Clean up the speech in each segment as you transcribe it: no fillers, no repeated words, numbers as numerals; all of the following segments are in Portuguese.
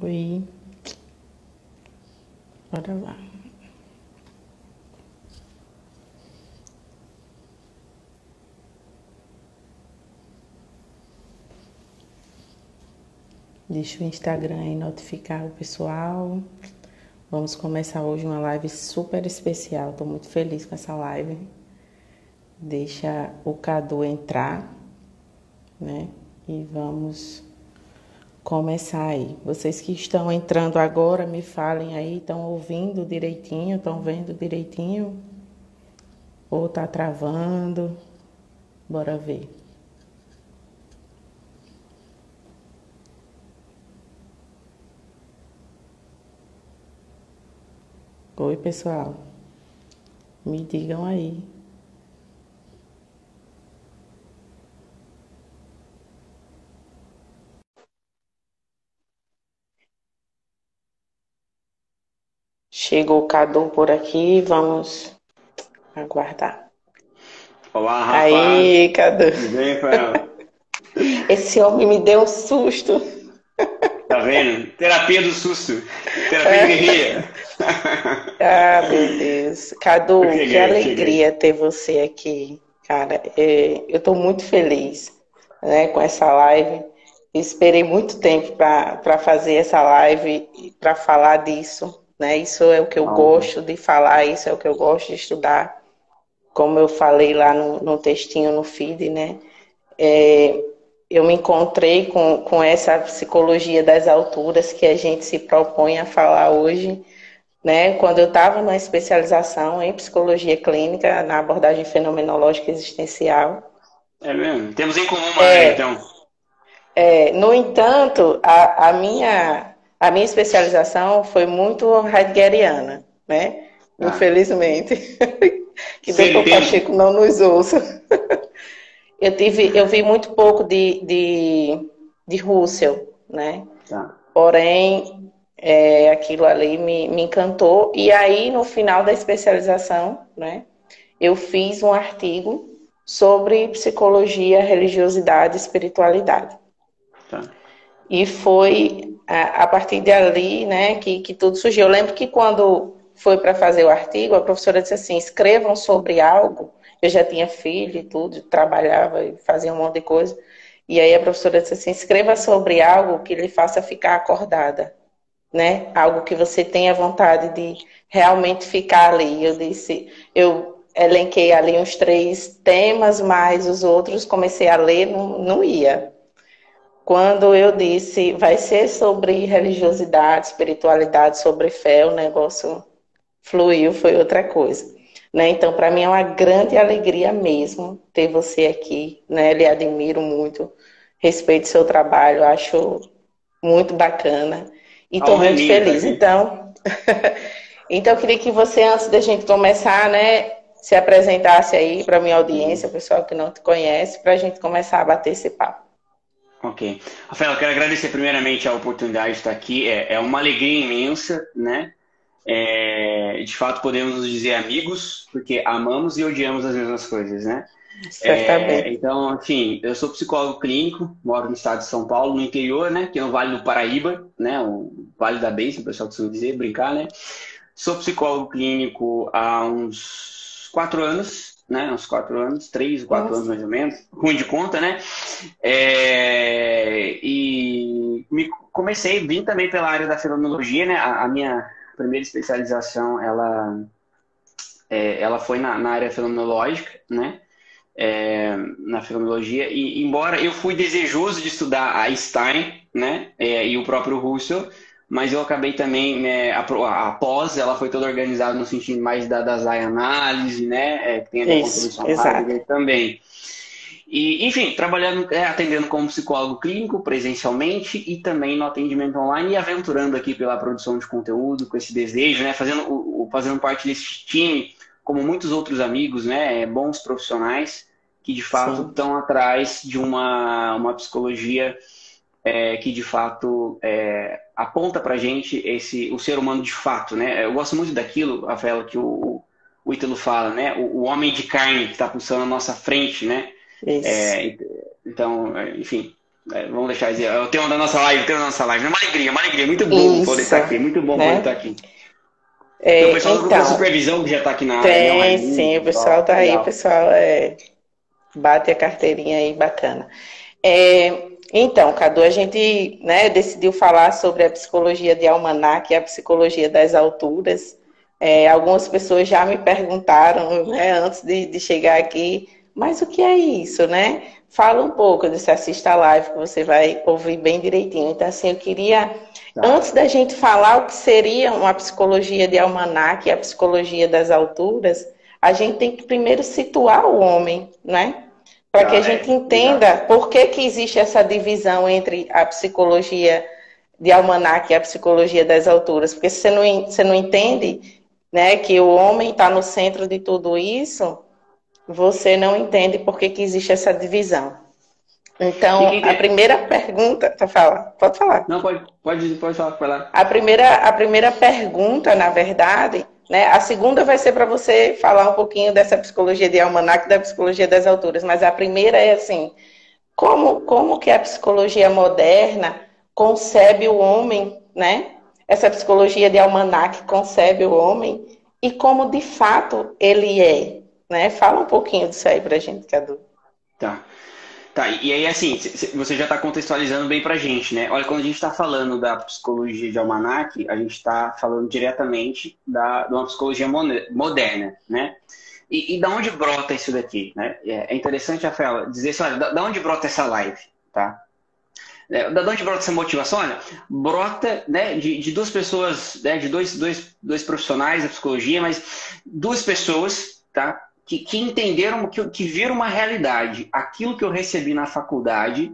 Oi, bora lá. Deixa o Instagram aí notificar o pessoal. Vamos começar hoje uma live super especial. Tô muito feliz com essa live. Deixa o Cadu entrar, né? E vamos começar aí. Vocês que estão entrando agora, me falem aí, estão ouvindo direitinho, estão vendo direitinho? Ou tá travando? Bora ver. Oi, pessoal. Me digam aí. Chegou o Cadu por aqui, vamos aguardar. Olá, Rafa. Aí, Cadu. Tudo bem, Rafael? Esse homem me deu um susto. Tá vendo? Terapia do susto. Terapia de guerrilha. Ah, meu Deus. Eu Cadu, que cheguei, eu cheguei. alegria ter você aqui, cara. Eu estou muito feliz, né, com essa live. Esperei muito tempo para fazer essa live e para falar disso, né? Isso é o que eu Alta. gosto de falar, isso é o que eu gosto de estudar. Como eu falei lá no textinho no feed, né? É, eu me encontrei com essa psicologia das alturas que a gente se propõe a falar hoje, né? Quando eu estava na especialização em psicologia clínica, na abordagem fenomenológica existencial. É mesmo? Temos em comum uma área, então. No entanto, a minha especialização foi muito heideggeriana, né? Tá. Infelizmente, que Ser Dr. tempo. Pacheco não nos ouça. Eu vi muito pouco de Russell, né? Tá. Porém, aquilo ali me encantou. E aí, no final da especialização, né, eu fiz um artigo sobre psicologia, religiosidade e espiritualidade. Tá. E foi a partir dali, né, que tudo surgiu. Eu lembro que quando foi para fazer o artigo, a professora disse assim: escrevam sobre algo. Eu já tinha filho e tudo, trabalhava e fazia um monte de coisa. E aí a professora disse assim: escreva sobre algo que lhe faça ficar acordada, né? Algo que você tenha vontade de realmente ficar ali. Eu elenquei ali uns 3 temas, mas os outros comecei a ler, não ia. Quando eu disse, vai ser sobre religiosidade, espiritualidade, sobre fé, o negócio fluiu, foi outra coisa. Né? Então, para mim é uma grande alegria mesmo ter você aqui, né? Lhe admiro muito, respeito seu trabalho, acho muito bacana e A estou honra é muito minha estar feliz. aqui. Então, eu queria que você, antes da gente começar, né, se apresentasse aí para a minha audiência, o pessoal que não te conhece, para a gente começar a bater esse papo. Ok. Rafael, eu quero agradecer primeiramente a oportunidade de estar aqui. É uma alegria imensa, né? De fato, podemos nos dizer amigos, porque amamos e odiamos as mesmas coisas, né? Certamente. Então, enfim, eu sou psicólogo clínico, moro no estado de São Paulo, no interior, né? Que é o Vale do Paraíba, né? O Vale da Bênção, o pessoal costuma dizer, brincar, né? Sou psicólogo clínico há uns 4 anos, né? Uns 4 anos, 3 ou 4 anos Nossa. mais ou menos, ruim de conta, né? Vim também pela área da fenomenologia, né? A minha primeira especialização, ela foi na área fenomenológica, né? Na fenomenologia, e embora eu fui desejoso de estudar Einstein, né, e o próprio Russell, mas eu acabei também, né, a pós, ela foi toda organizada no sentido mais da análise, né, que tem a ver com a Isso, solução exato. Heidegger também. E, enfim, trabalhando, atendendo como psicólogo clínico presencialmente e também no atendimento online e aventurando aqui pela produção de conteúdo com esse desejo, né, fazendo parte desse time, como muitos outros amigos, né, bons profissionais que de fato Sim. estão atrás de uma psicologia que de fato aponta para gente o ser humano de fato, né? Eu gosto muito daquilo, Rafael, que o Ítalo fala, né? O homem de carne que está pulsando à nossa frente, né? Isso. É, então, enfim. Vamos deixar isso. É o tema da nossa live, o tema da nossa live. Uma alegria, muito bom poder Isso, estar aqui, muito bom poder né? estar aqui. Tem o pessoal do grupo da Então, supervisão que já está aqui na área, né? O tem sim, o Raimundo, pessoal tá aí, o legal. pessoal bate a carteirinha aí, bacana. Então, Cadu, a gente, né, decidiu falar sobre a psicologia de Almanac e a psicologia das alturas. Algumas pessoas já me perguntaram, né, antes de chegar aqui, mas o que é isso, né? Fala um pouco, eu disse, assista a live que você vai ouvir bem direitinho. Então, assim, eu queria, Tá. antes da gente falar o que seria uma psicologia de Almanac e a psicologia das alturas, a gente tem que primeiro situar o homem, né? Para que a Tá, gente exato. entenda por que que existe essa divisão entre a psicologia de Almanac e a psicologia das alturas. Porque se você não entende, né, que o homem está no centro de tudo isso, você não entende por que que existe essa divisão. E quem Então, a tem... primeira pergunta, pode falar. Não, pode falar, vai lá. A primeira pergunta, na verdade, né? A segunda vai ser para você falar um pouquinho dessa psicologia de Almanac e da psicologia das alturas, mas a primeira é assim, como que a psicologia moderna concebe o homem, né? Essa psicologia de Almanac concebe o homem e como de fato ele é, né? Fala um pouquinho disso aí pra gente, Cadu. Tá. Tá, e aí assim, você já está contextualizando bem pra gente, né? Olha, quando a gente está falando da psicologia de Almanac, a gente está falando diretamente de uma psicologia moderna, né? E da onde brota isso daqui, né? É interessante, Rafaela, dizer assim, olha, da onde brota essa live, tá? Da onde brota essa motivação? Olha, brota, né, de duas pessoas, né, de dois profissionais da psicologia, mas duas pessoas, tá? Que entenderam, que viram uma realidade. Aquilo que eu recebi na faculdade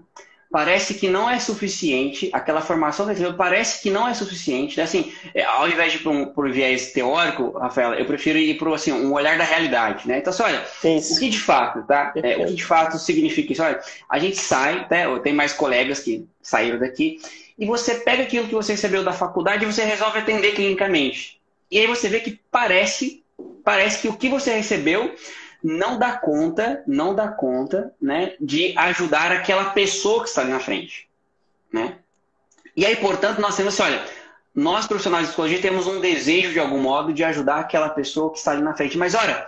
parece que não é suficiente, aquela formação que eu tive parece que não é suficiente. Né? Assim, ao invés de ir por viés teórico, Rafaela, eu prefiro ir para assim, um olhar da realidade. Né? Então, assim, olha, o Isso, que de fato, tá? O que de perfeito. fato significa isso? Olha, a gente sai, né? Eu tenho mais colegas que saíram daqui, e você pega aquilo que você recebeu da faculdade e você resolve atender clinicamente. E aí você vê que parece que o que você recebeu não dá conta, né, de ajudar aquela pessoa que está ali na frente, né? E aí, portanto, nós temos assim, olha, nós profissionais de psicologia temos um desejo de algum modo de ajudar aquela pessoa que está ali na frente. Mas olha,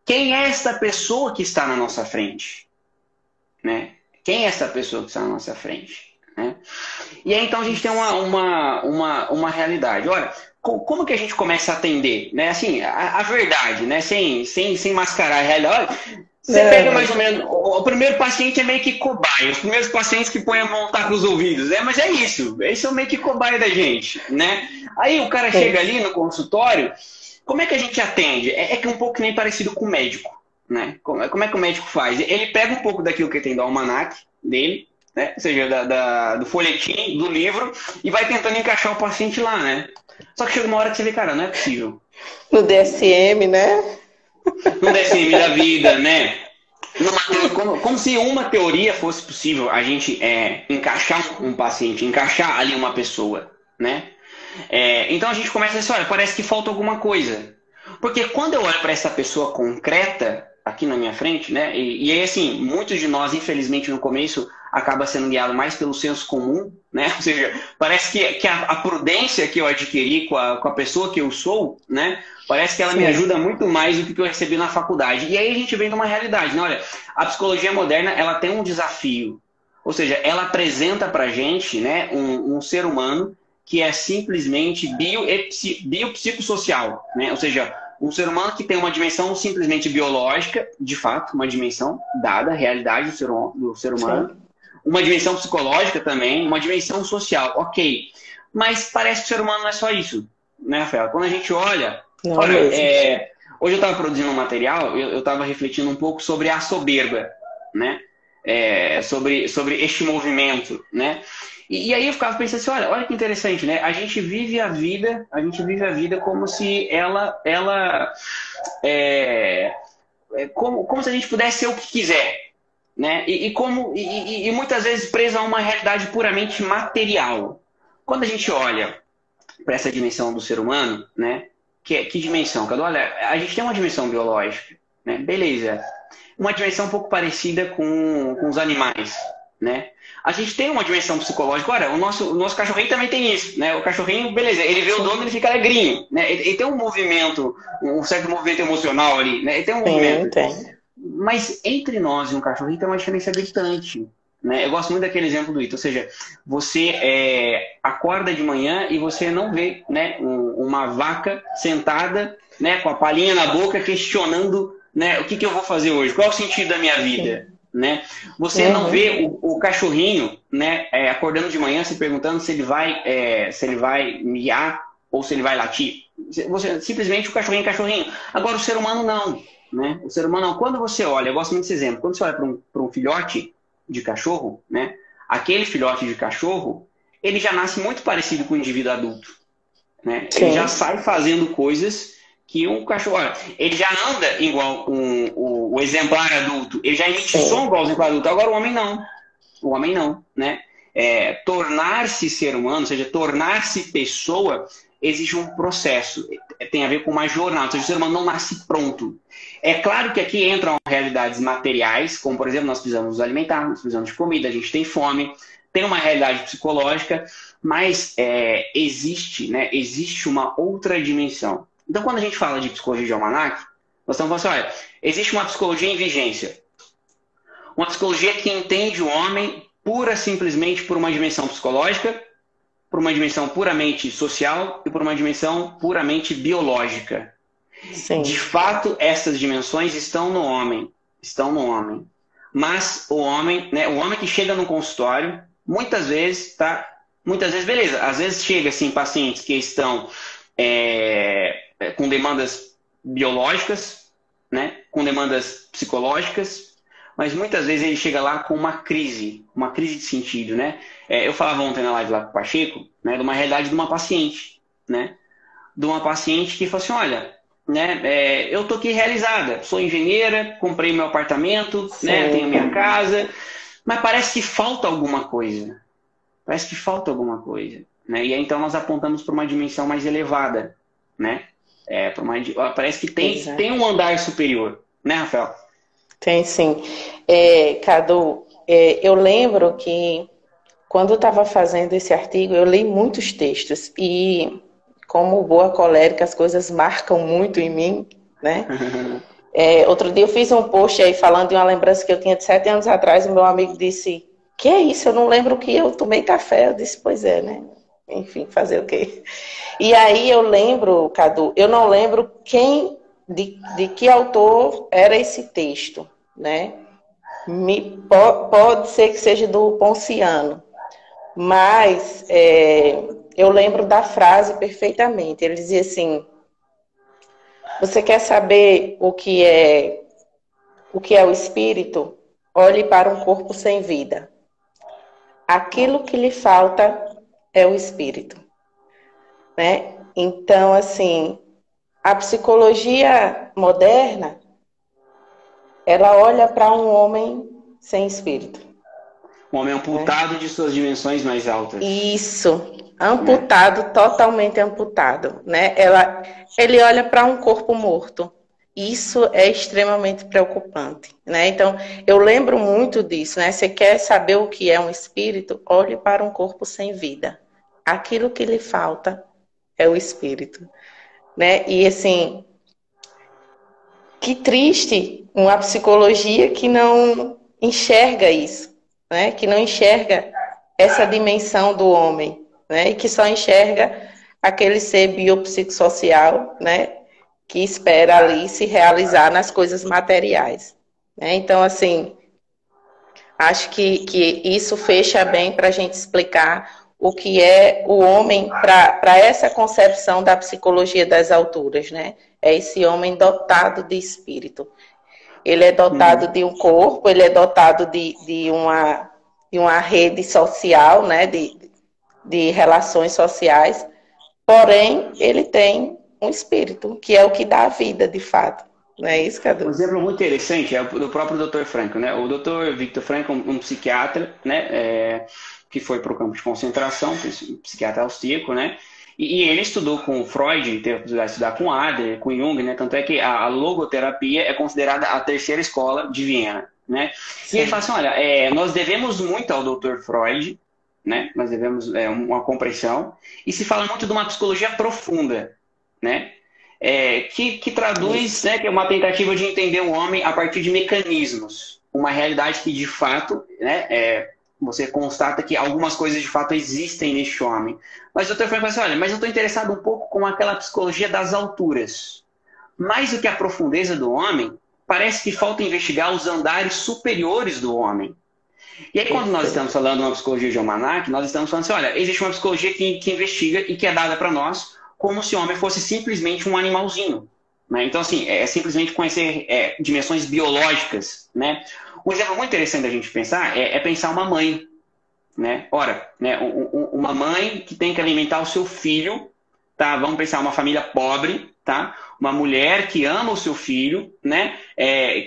quem é esta pessoa que está na nossa frente, né? Quem é essa pessoa que está na nossa frente, né? E aí, então, a gente tem uma realidade. Olha, como que a gente começa a atender? Né? Assim, a verdade, né? Sem mascarar a realidade. Olha, você pega mais ou Não, menos. O primeiro paciente é meio que cobaia. Os primeiros pacientes que põem a mão tá com os ouvidos. Mas é isso. Eles são meio que cobaia da gente, né? Aí o cara chega isso. ali no consultório. Como é que a gente atende? É que é um pouco nem parecido com o médico, né? Como é que o médico faz? Ele pega um pouco daquilo que tem do almanac dele, né? Ou seja, do folhetim, do livro, e vai tentando encaixar o paciente lá, né? Só que chega uma hora que você vê, cara, não é possível. No DSM, né? Num DSM da vida, né? Como se uma teoria fosse possível a gente encaixar um paciente, encaixar ali uma pessoa, né? Então a gente começa a dizer, olha, parece que falta alguma coisa. Porque quando eu olho para essa pessoa concreta aqui na minha frente, né? E aí, assim, muitos de nós, infelizmente, no começo, acaba sendo guiado mais pelo senso comum, né? Ou seja, parece que a prudência que eu adquiri com a pessoa que eu sou, né? Parece que ela me Sim. ajuda muito mais do que eu recebi na faculdade. E aí a gente vem de uma realidade, né? Olha, a psicologia moderna, ela tem um desafio. Ou seja, ela apresenta pra gente, né, um ser humano que é simplesmente biopsicossocial, né? Ou seja, um ser humano que tem uma dimensão simplesmente biológica, de fato, uma dimensão dada, a realidade do ser humano, Sim. uma dimensão psicológica também, uma dimensão social, ok. Mas parece que o ser humano não é só isso, né, Rafael? Quando a gente olha, Não olha, mesmo. hoje eu estava produzindo um material, eu estava refletindo um pouco sobre a soberba, né? Sobre este movimento, né? E aí eu ficava pensando assim, olha que interessante, né? A gente vive a vida como se ela como se a gente pudesse ser o que quiser, né? E muitas vezes presa a uma realidade puramente material. Quando a gente olha para essa dimensão do ser humano, né? Que dimensão? Cadu? Olha, a gente tem uma dimensão biológica, né? Beleza. Uma dimensão um pouco parecida com os animais, né? A gente tem uma dimensão psicológica. Olha, o nosso cachorrinho também tem isso, né? O cachorrinho, beleza, ele vê o dono, ele fica alegrinho, né? Ele tem um movimento, um certo movimento emocional ali, né? Ele tem um Sim, movimento. tem. Mas entre nós e um cachorrinho tem uma diferença gritante, né? Eu gosto muito daquele exemplo do Ito, ou seja, você acorda de manhã e você não vê, né, uma vaca sentada, né, com a palhinha na boca questionando, né, o que eu vou fazer hoje, qual é o sentido da minha vida, né? Você não vê o cachorrinho, né, acordando de manhã se perguntando se ele vai miar ou se ele vai latir. Simplesmente o cachorrinho é cachorrinho. Agora o ser humano não, né? O ser humano não. Quando você olha, eu gosto muito desse exemplo, quando você olha para um filhote de cachorro, né? Aquele filhote de cachorro, ele já nasce muito parecido com o indivíduo adulto, né? Ele já sai fazendo coisas que um cachorro... Olha, ele já anda igual o exemplar adulto, ele já emite som igual o exemplar adulto. Agora o homem não. O homem não, né? Tornar-se ser humano, ou seja, tornar-se pessoa, exige um processo. Tem a ver com uma jornada. Ou seja, o ser humano não nasce pronto. É claro que aqui entram realidades materiais, como, por exemplo, nós precisamos nos alimentar, nós precisamos de comida, a gente tem fome, tem uma realidade psicológica, mas existe, né, existe uma outra dimensão. Então, quando a gente fala de psicologia de almanaque, nós estamos falando assim, olha, existe uma psicologia em vigência. Uma psicologia que entende o homem pura simplesmente por uma dimensão psicológica, por uma dimensão puramente social e por uma dimensão puramente biológica. Sim. De fato, essas dimensões estão no homem. Estão no homem. Mas o homem, né, o homem que chega no consultório, muitas vezes, tá? Muitas vezes, beleza. Às vezes chega assim, pacientes que estão com demandas biológicas, né, com demandas psicológicas, mas muitas vezes ele chega lá com uma crise de sentido, né? Eu falava ontem na live lá com o Pacheco, né, de uma realidade de uma paciente, né? De uma paciente que falou assim, olha, né, eu tô aqui realizada, sou engenheira, comprei meu apartamento, né, tenho minha casa, mas parece que falta alguma coisa. Parece que falta alguma coisa, né? E aí então nós apontamos para uma dimensão mais elevada, né? Parece que tem um andar superior, né, Rafael? Tem sim. Cadu, eu lembro que quando eu estava fazendo esse artigo, eu li muitos textos e, como boa colérica, as coisas marcam muito em mim, né? Outro dia eu fiz um post aí falando de uma lembrança que eu tinha de 7 anos atrás, e meu amigo disse, que é isso? Eu não lembro que eu tomei café. Eu disse, pois é, né? Enfim, fazer o quê? E aí eu lembro, Cadu, eu não lembro de que autor era esse texto, né? Pode ser que seja do Ponciano, mas eu lembro da frase perfeitamente. Ele dizia assim, você quer saber o que é o espírito? Olhe para um corpo sem vida. Aquilo que lhe falta é o espírito, né? Então, assim, a psicologia moderna, ela olha para um homem sem espírito. Um homem amputado, né, de suas dimensões mais altas. Isso, amputado, né? Totalmente amputado, né? Ele olha para um corpo morto. Isso é extremamente preocupante, né? Então, eu lembro muito disso, né? Você quer saber o que é um espírito? Olhe para um corpo sem vida. Aquilo que lhe falta é o espírito, né? E assim, que triste uma psicologia que não enxerga isso, né? Que não enxerga essa dimensão do homem, né? E que só enxerga aquele ser biopsicossocial, né? Que espera ali se realizar nas coisas materiais, né? Então, assim, acho que isso fecha bem para a gente explicar o que é o homem para essa concepção da psicologia das alturas, né? É esse homem dotado de espírito. Ele é dotado de um corpo, ele é dotado de uma rede social, né? De relações sociais, porém, ele tem um espírito, que é o que dá a vida, de fato. Não é isso, Cadu? Um exemplo muito interessante é o do próprio Dr. Frankl, né? O Dr. Viktor Frankl, um psiquiatra, né? Que foi para o campo de concentração, um psiquiatra austríaco, né? E ele estudou com Freud, teve a oportunidade de estudar com Adler, com Jung, né? Tanto é que a logoterapia é considerada a terceira escola de Viena, né? E ele Sim. fala assim, olha, nós devemos muito ao Dr. Freud, né? Nós devemos uma compreensão, e se fala muito de uma psicologia profunda, né? Que traduz, Isso. né, que é uma tentativa de entender o homem a partir de mecanismos, uma realidade que de fato, né, você constata que algumas coisas de fato existem neste homem. Mas o Dr. Freud fala assim, olha, mas eu estou interessado um pouco com aquela psicologia das alturas. Mais do que a profundeza do homem, parece que falta investigar os andares superiores do homem. E aí, quando nós estamos Perfeito. falando de uma psicologia de Almanac, nós estamos falando assim, olha, existe uma psicologia que investiga e que é dada para nós como se o homem fosse simplesmente um animalzinho. Né? Então, assim, simplesmente conhecer dimensões biológicas. Né? Um exemplo muito interessante da gente pensar é pensar uma mãe. Né? Ora, né, uma mãe que tem que alimentar o seu filho, tá? Vamos pensar uma família pobre, tá? Uma mulher que ama o seu filho, né?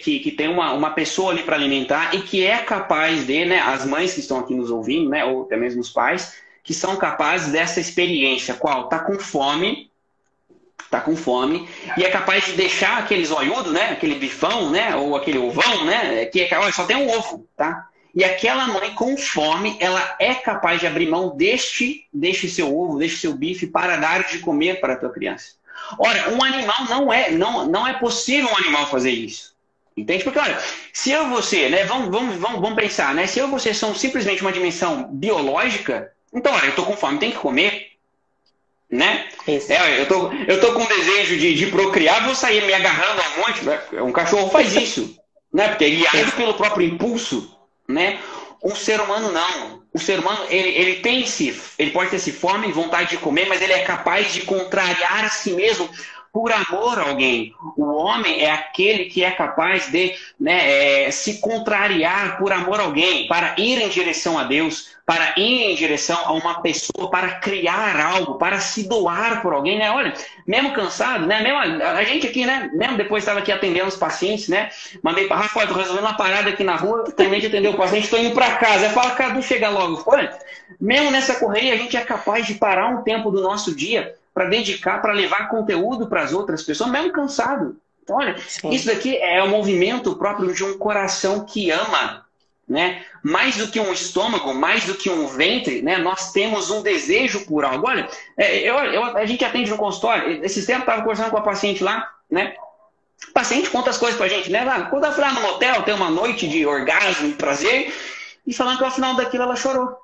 Que tem uma pessoa ali para alimentar e que é capaz de, né? As mães que estão aqui nos ouvindo, né? Ou até mesmo os pais, que são capazes dessa experiência, qual? Tá com fome e é capaz de deixar aquele zoiudo, né? Aquele bifão, né? Ou aquele ovão, né? Que olha, só tem um ovo, tá? E aquela mãe com fome, ela é capaz de abrir mão deste seu ovo, deste seu bife para dar de comer para a tua criança. Ora, um animal não é possível um animal fazer isso. Entende? Porque, olha, se eu e você, né, vamos pensar, né? Se eu e você são simplesmente uma dimensão biológica, então, olha, eu estou com fome, tem que comer, né? Isso. Eu tô com desejo de procriar, vou sair me agarrando a um monte. Né? Um cachorro faz isso, né? Porque ele age pelo próprio impulso, né? Um ser humano não. O ser humano ele pode ter fome e vontade de comer, mas ele é capaz de contrariar a si mesmo por amor a alguém. O homem é aquele que é capaz de, né, se contrariar por amor a alguém, para ir em direção a Deus, para ir em direção a uma pessoa, para criar algo, para se doar por alguém, né? Olha, mesmo cansado, né? Mesmo a gente aqui, né? Mesmo depois estava aqui atendendo os pacientes, né? Mandei para Rafael, tô resolvendo uma parada aqui na rua, terminei de atender o paciente, estou indo para casa. Aí fala, Cadu, chega logo. Olha, mesmo nessa correria, a gente é capaz de parar um tempo do nosso dia para dedicar, para levar conteúdo para as outras pessoas, mesmo cansado. Então, olha, isso Sim. daqui é o movimento próprio de um coração que ama, né? Mais do que um estômago, mais do que um ventre, né? Nós temos um desejo por algo. Olha, a gente atende no consultório. Esses tempos eu estava conversando com a paciente lá, né? O paciente conta as coisas pra gente, né? Quando eu fui lá no motel, tem uma noite de orgasmo e prazer, e falando que ao final daquilo ela chorou.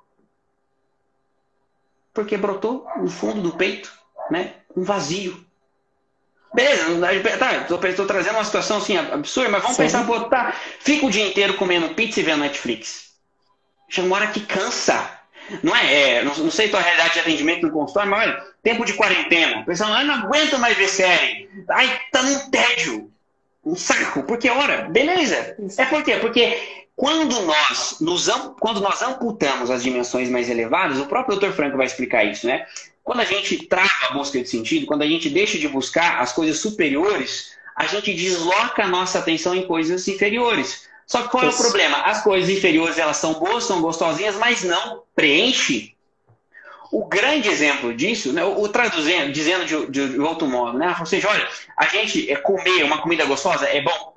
Porque brotou no fundo do peito, né? Um vazio. Beleza, tá, tô trazendo uma situação assim absurda, mas vamos pensar, Sim. pô, tá, fica o dia inteiro comendo pizza e vendo Netflix. Chega uma hora que cansa. Não sei tua realidade de atendimento no consultório, mas olha, tempo de quarentena. O pessoal, não aguenta mais ver série. Ai, tá num tédio. Um saco. Porque, ora, beleza. Isso. Por quê? Porque quando nós amputamos as dimensões mais elevadas, o próprio Dr. Franco vai explicar isso, né? Quando a gente trava a busca de sentido, quando a gente deixa de buscar as coisas superiores, a gente desloca a nossa atenção em coisas inferiores. Só que qual é o Isso. problema? As coisas inferiores, elas são boas, são gostosinhas, mas não preenche. O grande exemplo disso, né, o traduzindo, dizendo de outro modo, né? Ou seja, olha, a gente comer uma comida gostosa é bom?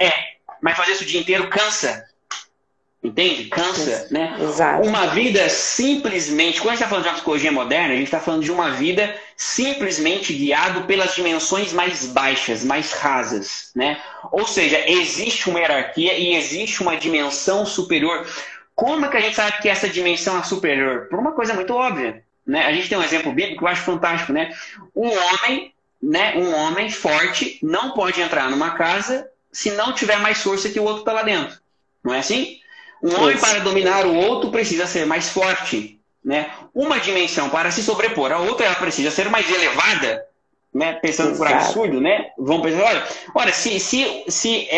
Mas fazer isso o dia inteiro cansa. Entende? Cansa, Isso. né? Exato. Uma vida simplesmente, quando a gente está falando de uma psicologia moderna, a gente está falando de uma vida simplesmente guiado pelas dimensões mais baixas, mais rasas, né? Ou seja, existe uma hierarquia e existe uma dimensão superior. Como é que a gente sabe que essa dimensão é superior? Por uma coisa muito óbvia, né? A gente tem um exemplo bíblico que eu acho fantástico, né? Um homem forte não pode entrar numa casa se não tiver mais força que o outro está lá dentro. Não é assim? Um homem para Isso. dominar o outro precisa ser mais forte, né? Uma dimensão para se sobrepor a outra, ela precisa ser mais elevada, né? Pensando por Exato. absurdo, né? Vamos pensar, olha, se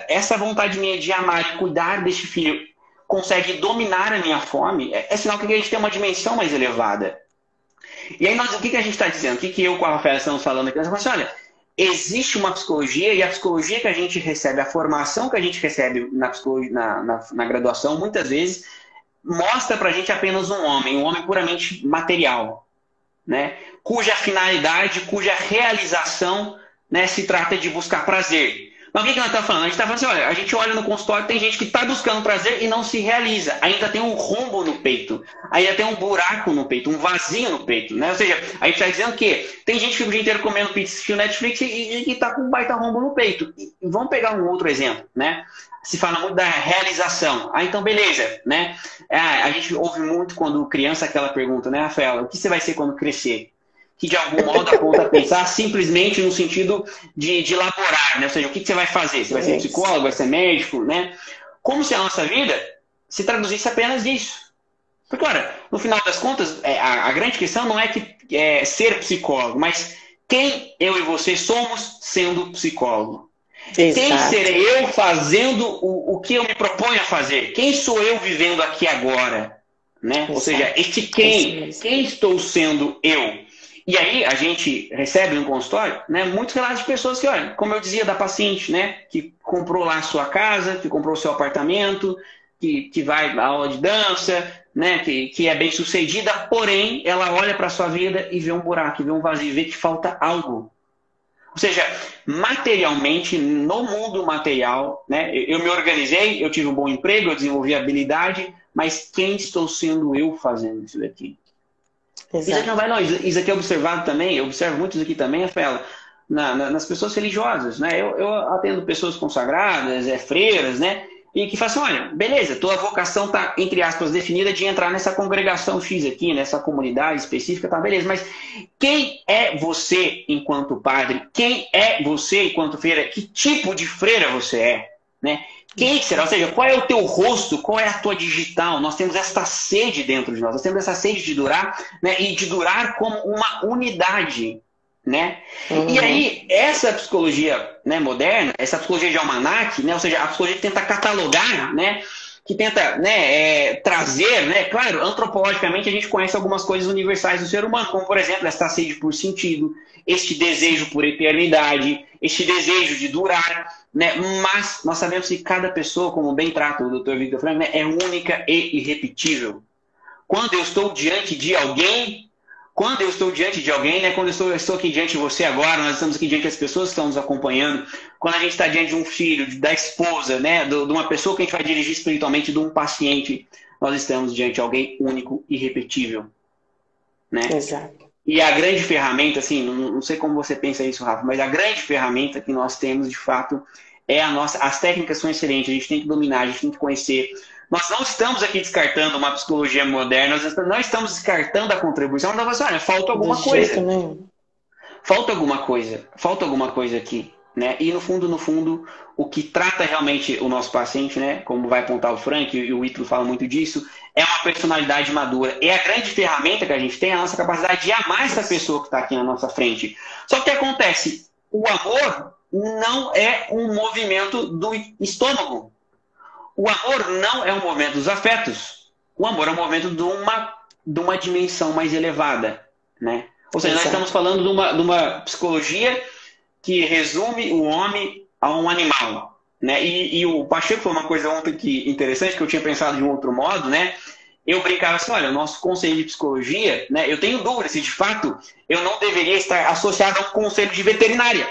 essa vontade minha de amar e cuidar deste filho consegue dominar a minha fome, é sinal que a gente tem uma dimensão mais elevada. E aí o que a gente está dizendo? O que eu com a Rafaela estamos falando aqui? Nós falamos assim, olha, existe uma psicologia e a psicologia que a gente recebe, a formação que a gente recebe na graduação, muitas vezes, mostra pra gente apenas um homem puramente material, né? Cuja finalidade, cuja realização, né, se trata de buscar prazer. Mas o que nós estamos falando? A gente está falando assim, olha, a gente olha no consultório, tem gente que está buscando prazer e não se realiza. Ainda tem um rombo no peito, ainda tem um buraco no peito, um vazio no peito, né? Ou seja, a gente está dizendo que tem gente que fica o dia inteiro comendo pizza, assistindo Netflix e está com um baita rombo no peito. E vamos pegar um outro exemplo, né? Se fala muito da realização. Ah, então beleza, né? A gente ouve muito quando criança aquela pergunta, né, Rafaela? O que você vai ser quando crescer? Que de algum modo aponta a pensar simplesmente no sentido de elaborar, né? Ou seja, o que você vai fazer? Você vai ser psicólogo, vai ser médico, né? Como se a nossa vida se traduzisse apenas nisso. Porque, olha, no final das contas, a grande questão não é ser psicólogo, mas quem eu e você somos sendo psicólogo. Exato. Quem serei eu fazendo o que eu me proponho a fazer? Quem sou eu vivendo aqui agora? Né? Ou seja, quem estou sendo eu? E aí a gente recebe no consultório, né, muitos relatos de pessoas que, olha, como eu dizia da paciente, né, que comprou lá a sua casa, que comprou o seu apartamento, que vai à aula de dança, né, que é bem sucedida, porém ela olha para a sua vida e vê um buraco, vê um vazio, vê que falta algo. Ou seja, materialmente, no mundo material, né, eu me organizei, eu tive um bom emprego, eu desenvolvi habilidade, mas quem estou sendo eu fazendo isso daqui? Exato. Isso aqui não vai longe. Isso aqui é observado também, eu observo muito isso aqui também, Rafaela, nas pessoas religiosas, né? Eu atendo pessoas consagradas, freiras, né? E que falam assim, olha, beleza, tua vocação está, entre aspas, definida de entrar nessa congregação X aqui, nessa comunidade específica, tá, beleza, mas quem é você enquanto padre? Quem é você enquanto freira? Que tipo de freira você é? Né? Quem será? Ou seja, qual é o teu rosto? Qual é a tua digital? Nós temos essa sede dentro de nós temos essa sede de durar, né? E de durar como uma unidade, né? Uhum. E aí, essa psicologia, né, moderna, essa psicologia de almanaque, né? Ou seja, a psicologia que tenta catalogar, né? Que tenta, né, trazer, né? Claro, antropologicamente a gente conhece algumas coisas universais do ser humano, como, por exemplo, essa sede por sentido, este desejo por eternidade, este desejo de durar, né? Mas nós sabemos que cada pessoa, como bem trata o Dr. Viktor Frankl, né, é única e irrepetível. Quando eu estou diante de alguém, né, quando eu estou aqui diante de você agora, nós estamos aqui diante das pessoas que estão nos acompanhando, quando a gente está diante de um filho, da esposa, né, de uma pessoa que a gente vai dirigir espiritualmente, de um paciente, nós estamos diante de alguém único e irrepetível. Né? Exato. E a grande ferramenta, assim, não sei como você pensa isso, Rafa, mas a grande ferramenta que nós temos, de fato, é as técnicas são excelentes, a gente tem que dominar, a gente tem que conhecer. Nós não estamos aqui descartando uma psicologia moderna, nós não estamos descartando a contribuição, nós estamos, olha, falta alguma coisa. Falta alguma coisa aqui. Né? E no fundo, o que trata realmente o nosso paciente, né? Como vai apontar o Frank e o Ítalo fala muito disso, é uma personalidade madura. É a grande ferramenta que a gente tem, a nossa capacidade de amar essa pessoa que está aqui na nossa frente. Só que o que acontece? O amor não é um movimento do estômago. O amor não é um movimento dos afetos. O amor é um movimento de uma dimensão mais elevada. Né? Ou seja, nós estamos falando de uma psicologia que resume o homem a um animal. Né? E o Pacheco foi uma coisa ontem interessante, que eu tinha pensado de um outro modo, né? Eu brincava assim, olha, o nosso conselho de psicologia, né? Eu tenho dúvida se de fato eu não deveria estar associado a um conselho de veterinária.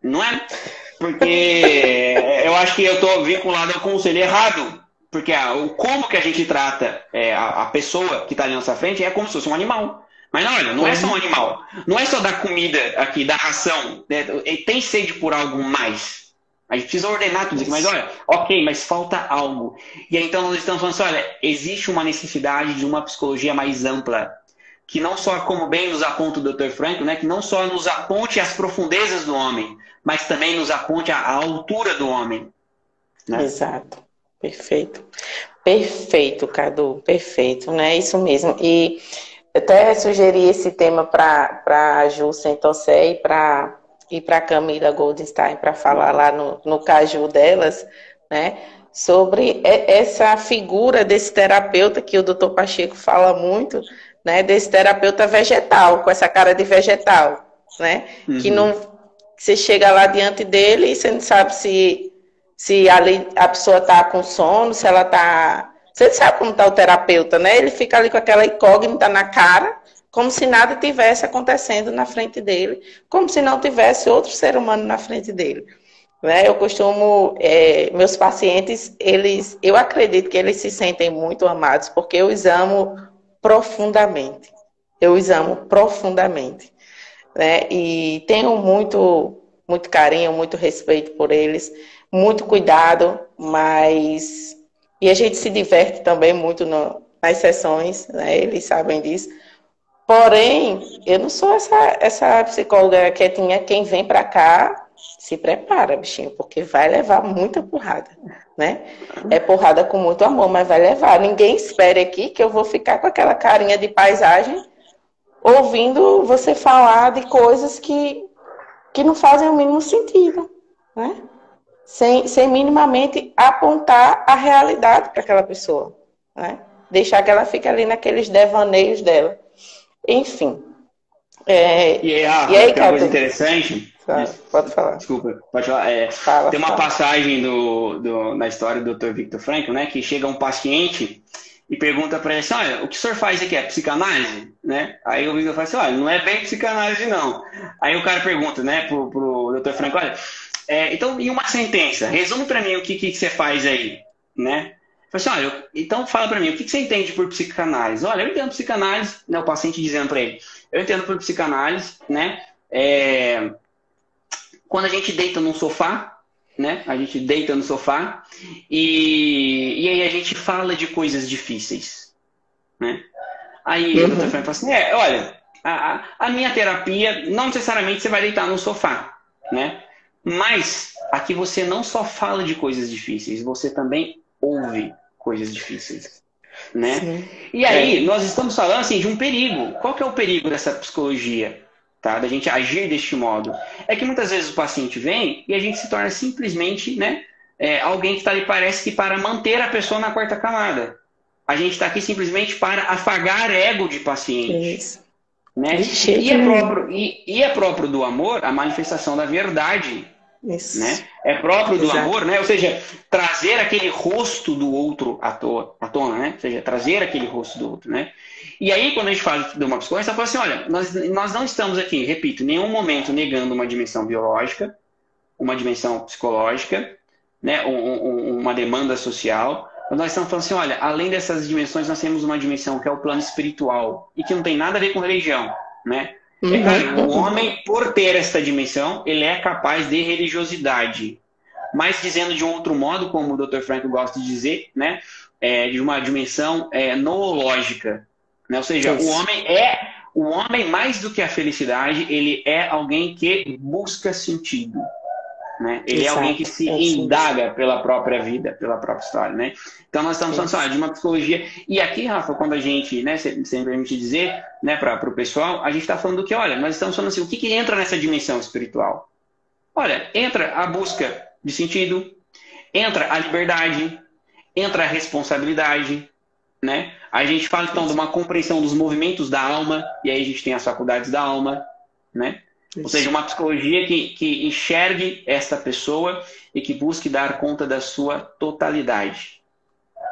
Não é? Porque eu acho que eu estou vinculado ao conselho errado. Porque como que a gente trata a pessoa que está ali na nossa frente é como se fosse um animal. Mas olha, não é só um animal. Não é só dar comida aqui, dar ração. Né? Tem sede por algo mais. A gente precisa ordenar tudo isso. Mas olha, ok, mas falta algo. E aí, então nós estamos falando assim, olha, existe uma necessidade de uma psicologia mais ampla. Que não só, como bem nos aponta o Dr. Frankl, né? Que não só nos aponte as profundezas do homem, mas também nos aponte a altura do homem. Né? Exato. Perfeito. Perfeito, Cadu. Perfeito, né? Isso mesmo. E até sugeri esse tema para a Ju Sentossé e para a Camila Goldenstein para falar lá no Caju delas, né? Sobre essa figura desse terapeuta que o doutor Pacheco fala muito, né? Desse terapeuta vegetal, com essa cara de vegetal, né? Uhum. Que não, você chega lá diante dele e você não sabe se ali a pessoa está com sono, se ela está... Você sabe como está o terapeuta, né? Ele fica ali com aquela incógnita na cara, como se nada tivesse acontecendo na frente dele, como se não tivesse outro ser humano na frente dele. né? Eu costumo, meus pacientes, eu acredito que eles se sentem muito amados, porque eu os amo profundamente. Eu os amo profundamente, né? E tenho muito carinho, muito respeito por eles, muito cuidado, mas e a gente se diverte também muito nas sessões, né? Eles sabem disso. Porém, eu não sou essa psicóloga quietinha. Quem vem para cá se prepara, bichinho, porque vai levar muita porrada, né? É porrada com muito amor, mas vai levar. Ninguém espere aqui que eu vou ficar com aquela carinha de paisagem ouvindo você falar de coisas que não fazem o mínimo sentido, né? Sem minimamente apontar a realidade para aquela pessoa, né? Deixar que ela fique ali naqueles devaneios dela. Enfim. E aí, E aí, tem uma coisa Cadu? interessante. Pode falar. Desculpa, pode falar. Tem uma passagem na história do Dr. Viktor Frankl, né? Que chega um paciente e pergunta para ele assim: olha, o que o senhor faz aqui? É psicanálise? Né? Aí o Viktor fala assim: olha, não é bem psicanálise, não. Aí o cara pergunta, né, pro Dr. Frankl: olha, então, em uma sentença, resume para mim o que você faz aí, né? Fala assim, olha, então fala para mim, o que você entende por psicanálise? Olha, eu entendo psicanálise, né, o paciente dizendo para ele, eu entendo por psicanálise, né, quando a gente deita num sofá, né, a gente deita no sofá e aí a gente fala de coisas difíceis, né? Aí o Dr. Frank fala assim, olha, a minha terapia, não necessariamente você vai deitar no sofá, né? Mas aqui você não só fala de coisas difíceis, você também ouve coisas difíceis, né? Sim. E aí, nós estamos falando assim, de um perigo. Qual que é o perigo dessa psicologia? Tá? Da gente agir deste modo? É que muitas vezes o paciente vem e a gente se torna simplesmente, né, alguém que está ali, parece que para manter a pessoa na quarta camada. A gente está aqui simplesmente para afagar ego de paciente. Isso. Né? E é próprio do amor a manifestação da verdade. Isso. Né? É próprio do amor, né? Ou seja, trazer aquele rosto do outro à tona, né? Ou seja, trazer aquele rosto do outro, né? E aí, quando a gente fala de uma psicologia, você fala assim, olha, nós não estamos aqui, repito, em nenhum momento negando uma dimensão biológica, uma dimensão psicológica, né? Uma demanda social. Nós estamos falando assim, olha, além dessas dimensões, nós temos uma dimensão que é o plano espiritual e que não tem nada a ver com religião, né? O homem, por ter essa dimensão, ele é capaz de religiosidade. Mas dizendo de um outro modo, como o Dr. Frankl gosta de dizer, né? De uma dimensão noológica. Né? Ou seja, o homem, mais do que a felicidade, ele é alguém que busca sentido. Né? Ele é alguém que se indaga pela própria vida, pela própria história, né? Então nós estamos falando de uma psicologia. E aqui, Rafa, quando a gente, né, sempre permite dizer, né, para o pessoal, a gente está falando do que, olha, nós estamos falando assim, o que entra nessa dimensão espiritual? Olha, entra a busca de sentido, entra a liberdade, entra a responsabilidade, né? A gente fala então de uma compreensão dos movimentos da alma, e aí a gente tem as faculdades da alma, né? Ou seja, uma psicologia que enxergue esta pessoa e que busque dar conta da sua totalidade.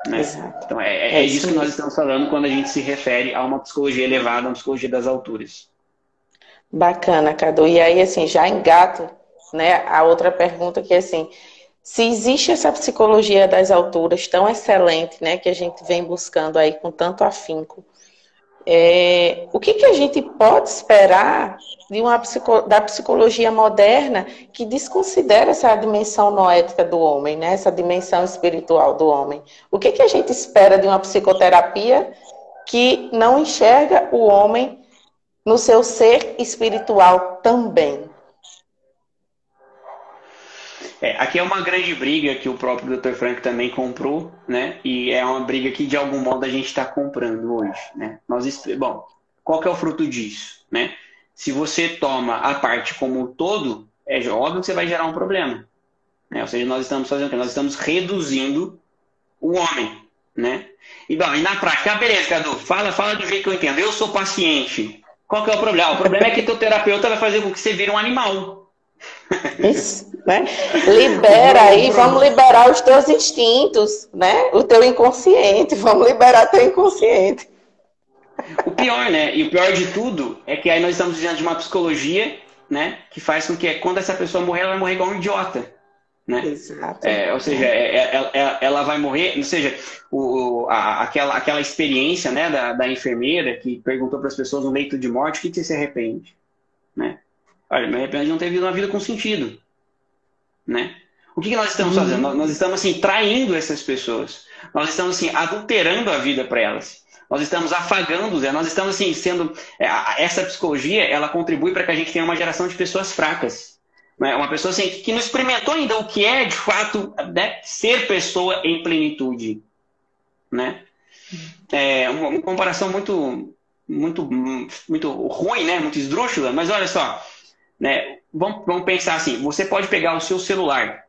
Né? Então, é isso que nós estamos falando quando a gente se refere a uma psicologia elevada, uma psicologia das alturas. Bacana, Cadu. E aí, assim, já engato, né, a outra pergunta que é assim, se existe essa psicologia das alturas tão excelente, né, que a gente vem buscando aí com tanto afinco, o que a gente pode esperar da psicologia moderna que desconsidera essa dimensão noética do homem, né? Essa dimensão espiritual do homem? O que a gente espera de uma psicoterapia que não enxerga o homem no seu ser espiritual também? Aqui é uma grande briga que o próprio Dr. Frank também comprou, né? E é uma briga que de algum modo a gente está comprando hoje, né? Bom, qual que é o fruto disso, né? Se você toma a parte como um todo, é óbvio que você vai gerar um problema, né? Ou seja, nós estamos fazendo o quê? Nós estamos reduzindo o homem, né? E bom, e na prática, beleza, Cadu, fala do jeito que eu entendo. Eu sou paciente. Qual que é o problema? O problema é que teu terapeuta vai fazer com que você vire um animal. Isso, né? Libera aí, vamos liberar os teus instintos, né? O teu inconsciente, vamos liberar teu inconsciente. O pior, né? E o pior de tudo é que aí nós estamos diante de uma psicologia, né? Que faz com que quando essa pessoa morrer, ela vai morrer igual um idiota. né? Exato. Ou seja, ela vai morrer, ou seja, aquela experiência, né, da enfermeira que perguntou para as pessoas no leito de morte, o que você se arrepende? Né? Olha, me arrependo de não ter vivido uma vida com sentido. Né? O que nós estamos fazendo? Nós estamos assim, traindo essas pessoas. Nós estamos assim, adulterando a vida para elas. Nós estamos afagando, nós estamos assim, sendo... Essa psicologia, ela contribui para que a gente tenha uma geração de pessoas fracas. Né? Uma pessoa assim, que não experimentou ainda o que é, de fato, né, ser pessoa em plenitude. Né? Uma comparação muito ruim, né? Muito esdrúxula, mas olha só, né? Vamos pensar assim, você pode pegar o seu celular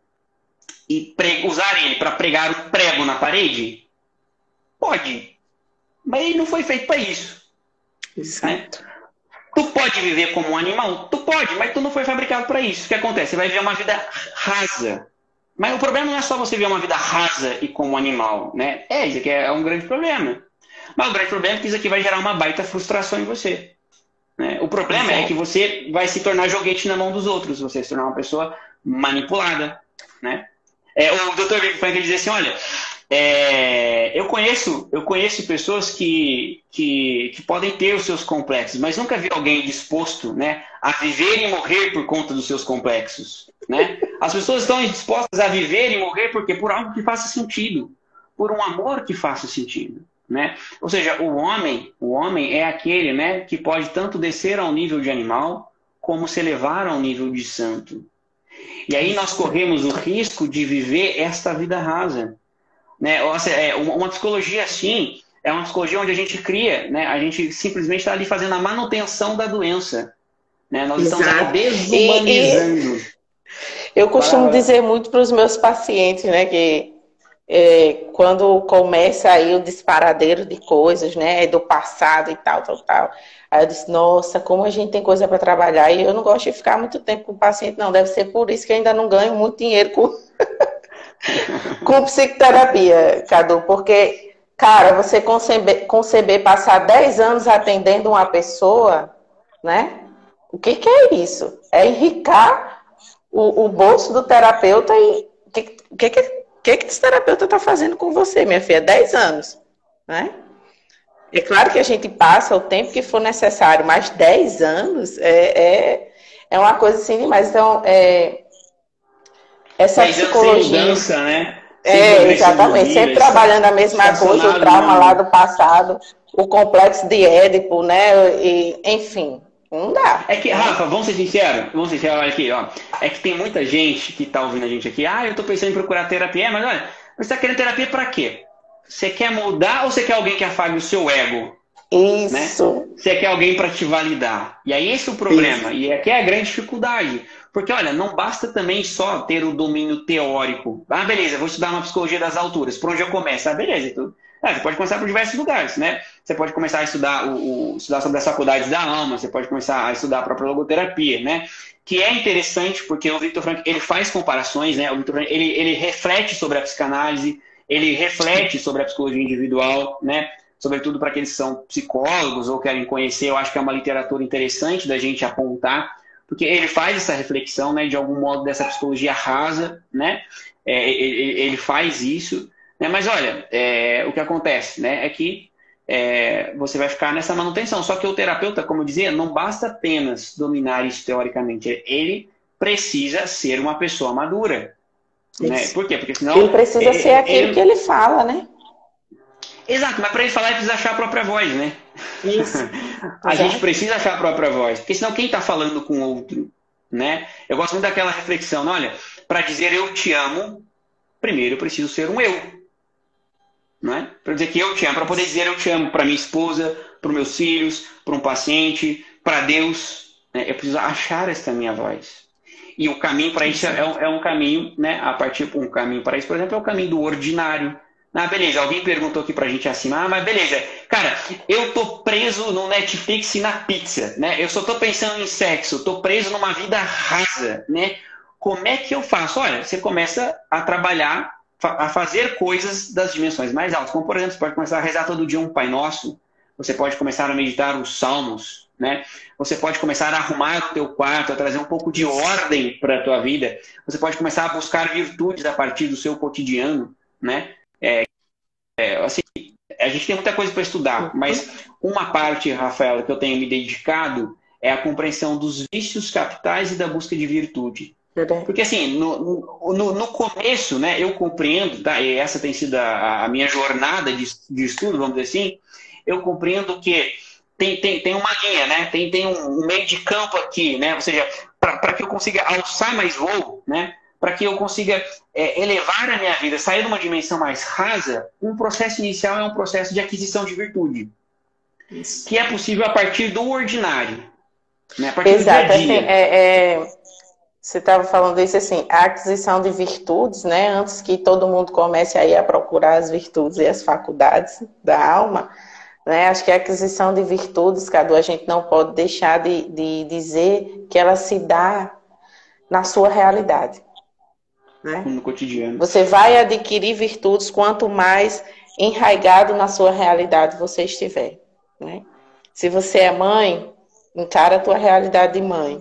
e usar ele para pregar um prego na parede? Pode, mas ele não foi feito para isso. Exato. Né? Tu pode viver como um animal? Tu pode, mas tu não foi fabricado para isso. O que acontece? Você vai viver uma vida rasa. Mas o problema não é só você viver uma vida rasa e como animal, né? Isso aqui é um grande problema. Mas o grande problema é que isso aqui vai gerar uma baita frustração em você. Né? O problema é que você vai se tornar joguete na mão dos outros. Você vai se tornar uma pessoa manipulada. Né? O Dr. Viktor Frankl dizia assim, olha, eu conheço pessoas que podem ter os seus complexos, mas nunca vi alguém disposto, né, a viver e morrer por conta dos seus complexos. Né? As pessoas estão dispostas a viver e morrer porque por algo que faça sentido, por um amor que faça sentido. Né? Ou seja, o homem é aquele, né, que pode tanto descer ao nível de animal como se elevar ao nível de santo. E aí nós corremos o risco de viver esta vida rasa. Né? Uma psicologia assim é uma psicologia onde a gente cria, né? A gente simplesmente está ali fazendo a manutenção da doença. Né? Nós estamos ali desumanizando. Eu costumo dizer muito para os meus pacientes, né, que quando começa aí o disparadeiro de coisas, né, do passado e tal. Aí eu disse, nossa, como a gente tem coisa para trabalhar. E eu não gosto de ficar muito tempo com o paciente, não. Deve ser por isso que eu ainda não ganho muito dinheiro com psicoterapia, Cadu. Porque, cara, você conceber passar 10 anos atendendo uma pessoa, né? O que é isso? É enricar o bolso do terapeuta e o que esse terapeuta está fazendo com você, minha filha? 10 anos, né? É claro que a gente passa o tempo que for necessário, mas 10 anos é uma coisa assim demais. Então, essa psicologia... Sem mudança, né? Exatamente. Sempre trabalhando a mesma coisa, o trauma lá do passado, o complexo de Édipo, né? Enfim, não dá. É que, Rafa, vamos ser sinceros, olha aqui, ó. É que tem muita gente que tá ouvindo a gente aqui, eu tô pensando em procurar terapia, mas olha, você tá querendo terapia pra quê? Você quer mudar ou você quer alguém que afague o seu ego? Isso. Né? Você quer alguém para te validar. E aí esse é o problema. Isso. E aqui é a grande dificuldade. Porque, olha, não basta também só ter o domínio teórico. Beleza, vou estudar uma psicologia das alturas. Por onde eu começo? Beleza. Então, você pode começar por diversos lugares, né? Você pode começar a estudar, estudar sobre as faculdades da alma. Você pode começar a estudar a própria logoterapia, né? Que é interessante porque o Viktor Frankl, ele faz comparações, né? O Viktor Frankl, ele reflete sobre a psicanálise, ele reflete sobre a psicologia individual, né? Sobretudo para aqueles que são psicólogos ou querem conhecer, eu acho que é uma literatura interessante da gente apontar, porque ele faz essa reflexão, né, de algum modo, dessa psicologia rasa, né? Ele faz isso, né? Mas olha, o que acontece, né, é que você vai ficar nessa manutenção. Só que o terapeuta, como eu dizia, não basta apenas dominar isso teoricamente, ele precisa ser uma pessoa madura. Né? Por quê? Porque senão... Ele precisa ser aquilo que ele fala, né? Exato, mas para ele falar ele precisa achar a própria voz, né? Isso. A gente precisa achar a própria voz, porque senão quem está falando com o outro, né? Eu gosto muito daquela reflexão, olha, para dizer eu te amo, primeiro eu preciso ser um eu, né? Para dizer que eu te amo, para poder dizer eu te amo para minha esposa, para os meus filhos, para um paciente, para Deus, né? Eu preciso achar esta minha voz. E o caminho para isso é um caminho, né? A partir um caminho para isso, por exemplo, é o caminho do ordinário. Beleza, alguém perguntou aqui pra gente acima, mas beleza, cara, eu tô preso no Netflix e na pizza, né? Eu só tô pensando em sexo, tô preso numa vida rasa, né? Como é que eu faço? Olha, você começa a trabalhar, a fazer coisas das dimensões mais altas, como por exemplo, você pode começar a rezar todo dia um Pai Nosso, você pode começar a meditar os Salmos, né? Você pode começar a arrumar o teu quarto, a trazer um pouco de ordem para a tua vida. Você pode começar a buscar virtudes a partir do seu cotidiano, né? Assim, a gente tem muita coisa para estudar, mas uma parte, Rafaela, que eu tenho me dedicado é a compreensão dos vícios capitais e da busca de virtude. Porque, assim, no começo, né, eu compreendo, tá, e essa tem sido a minha jornada de estudo, vamos dizer assim, eu compreendo que tem uma linha, né, tem um meio de campo aqui, né, ou seja, para que eu consiga alçar mais voo, né, para que eu consiga elevar a minha vida, sair de uma dimensão mais rasa, um processo inicial é um processo de aquisição de virtude. Isso. Que é possível a partir do ordinário, né, a partir do dia a dia. Assim, você estava falando isso assim, a aquisição de virtudes, né? Antes que todo mundo comece aí a procurar as virtudes e as faculdades da alma, né? Acho que a aquisição de virtudes, Cadu, a gente não pode deixar de dizer que ela se dá na sua realidade, né? No cotidiano. Você vai adquirir virtudes quanto mais enraizado na sua realidade você estiver, né? Se você é mãe, encara a tua realidade de mãe.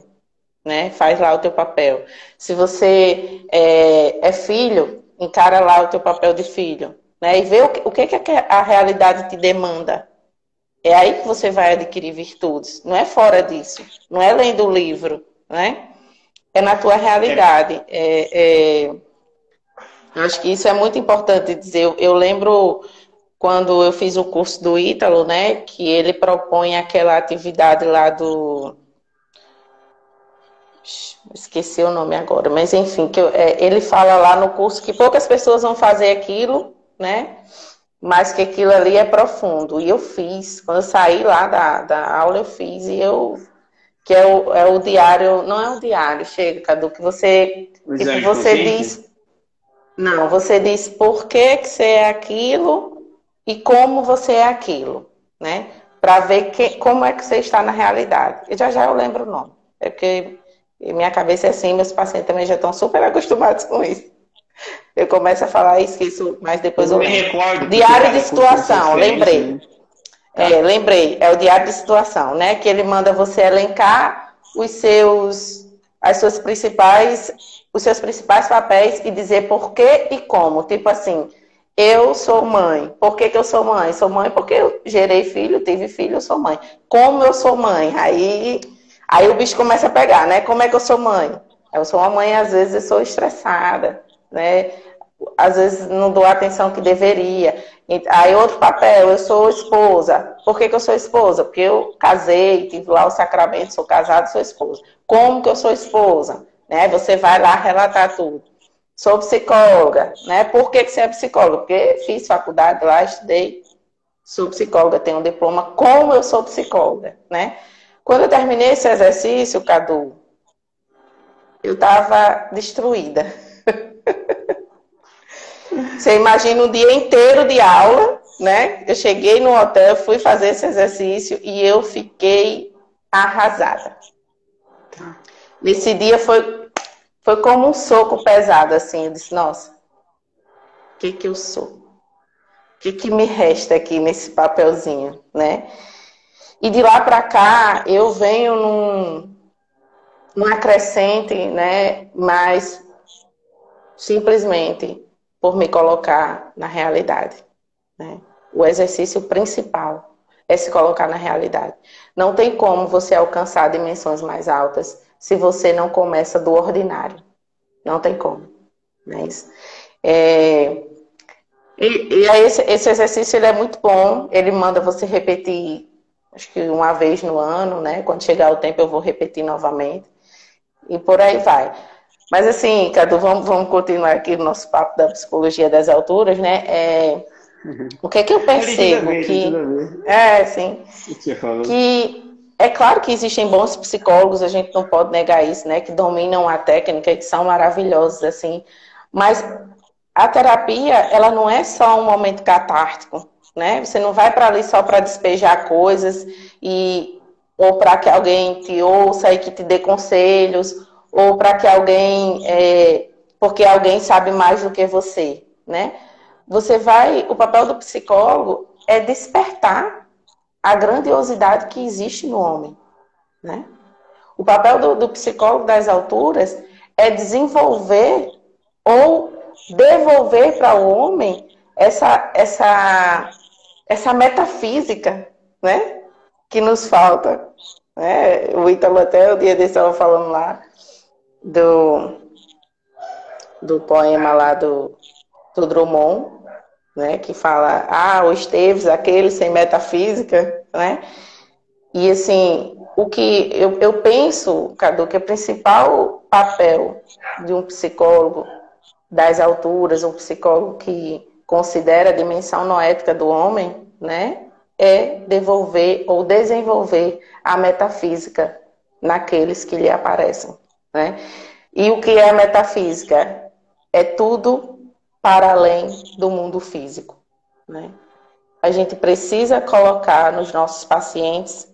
Né? Faz lá o teu papel. Se você é filho, encara lá o teu papel de filho, né? E vê o que a realidade te demanda. É aí que você vai adquirir virtudes. Não é fora disso. Não é lendo o livro, né? É na tua realidade. Eu acho que isso é muito importante dizer. Eu lembro quando eu fiz o curso do Ítalo, né? Que ele propõe aquela atividade lá do... Esqueci o nome agora, mas enfim, ele fala lá no curso que poucas pessoas vão fazer aquilo, né? Mas que aquilo ali é profundo. E eu fiz, quando eu saí lá da aula, eu fiz, que é o diário, não é o diário, chega, Cadu, que você diz. Não, você diz por que você é aquilo e como você é aquilo, né? Para ver como é que você está na realidade. E já eu lembro o nome. É porque minha cabeça é assim, meus pacientes também já estão super acostumados com isso. Eu começo a falar e esqueço, mas depois eu lembro. Recordo. Diário de situação, lembrei. Né? Lembrei, é o diário de situação, né? Que ele manda você elencar os seus principais papéis e dizer por que e como. Tipo assim, eu sou mãe. Por que eu sou mãe? Sou mãe porque eu gerei filho, tive filho, eu sou mãe. Como eu sou mãe? Aí o bicho começa a pegar, né? Como é que eu sou mãe? Eu sou uma mãe, às vezes eu sou estressada, né? Às vezes não dou a atenção que deveria. Aí outro papel, eu sou esposa. Por que eu sou esposa? Porque eu casei, tive lá o sacramento, sou casada, sou esposa. Como que eu sou esposa? Né? Você vai lá relatar tudo. Sou psicóloga, né? Por que você é psicóloga? Porque fiz faculdade lá, estudei, sou psicóloga, tenho um diploma. Como eu sou psicóloga, né? Quando eu terminei esse exercício, Cadu, eu estava destruída. Você imagina um dia inteiro de aula, né? Eu cheguei no hotel, fui fazer esse exercício e eu fiquei arrasada. Nesse dia foi como um soco pesado, assim. Eu disse, nossa, o que eu sou? O que me resta aqui nesse papelzinho, né? E de lá para cá, eu venho numa crescente, né? Mas simplesmente por me colocar na realidade, né? O exercício principal é se colocar na realidade. Não tem como você alcançar dimensões mais altas se você não começa do ordinário. Não tem como. Não é isso? E aí esse exercício ele é muito bom. Ele manda você repetir, acho que uma vez no ano, né? Quando chegar o tempo eu vou repetir novamente. E por aí vai. Mas assim, Cadu, vamos continuar aqui no nosso papo da psicologia das alturas, né? O que é que eu percebo? Que é claro que existem bons psicólogos, a gente não pode negar isso, né? Que dominam a técnica e que são maravilhosos, assim. Mas a terapia, ela não é só um momento catártico, né? Você não vai para ali só para despejar coisas ou para que alguém te ouça e que te dê conselhos, ou para que alguém, porque alguém sabe mais do que você, né? O papel do psicólogo é despertar a grandiosidade que existe no homem, né? O papel do psicólogo das alturas é desenvolver ou devolver para o homem essa metafísica, né? Que nos falta. Né? O Ítalo até o dia desse estava falando lá do poema lá do Drummond, né? Que fala, o Esteves, aquele sem metafísica, né? E assim, o que eu penso, Cadu, que o principal papel de um psicólogo das alturas, um psicólogo que considera a dimensão noética do homem, né, é devolver ou desenvolver a metafísica naqueles que lhe aparecem, né? E o que é a metafísica? É tudo para além do mundo físico, né? A gente precisa colocar nos nossos pacientes,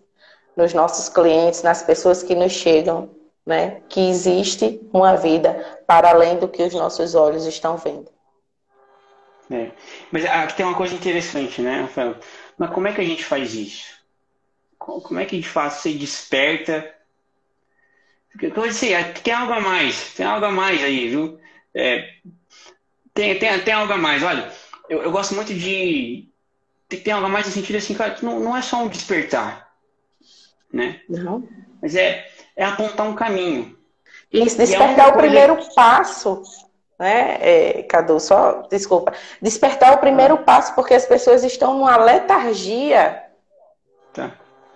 nos nossos clientes, nas pessoas que nos chegam, né, que existe uma vida para além do que os nossos olhos estão vendo. Mas aqui tem uma coisa interessante, né, Rafael? Mas como é que a gente faz isso? Como é que a gente faz? Você desperta? Porque, como eu disse, tem algo a mais aí, viu? Tem algo a mais. Olha, eu gosto muito de... Tem algo a mais no sentido assim, cara, que não é só um despertar, né? Não. Mas é apontar um caminho. Isso, despertar o primeiro passo, né, Cadu? Desculpa. Despertar o primeiro passo, porque as pessoas estão numa letargia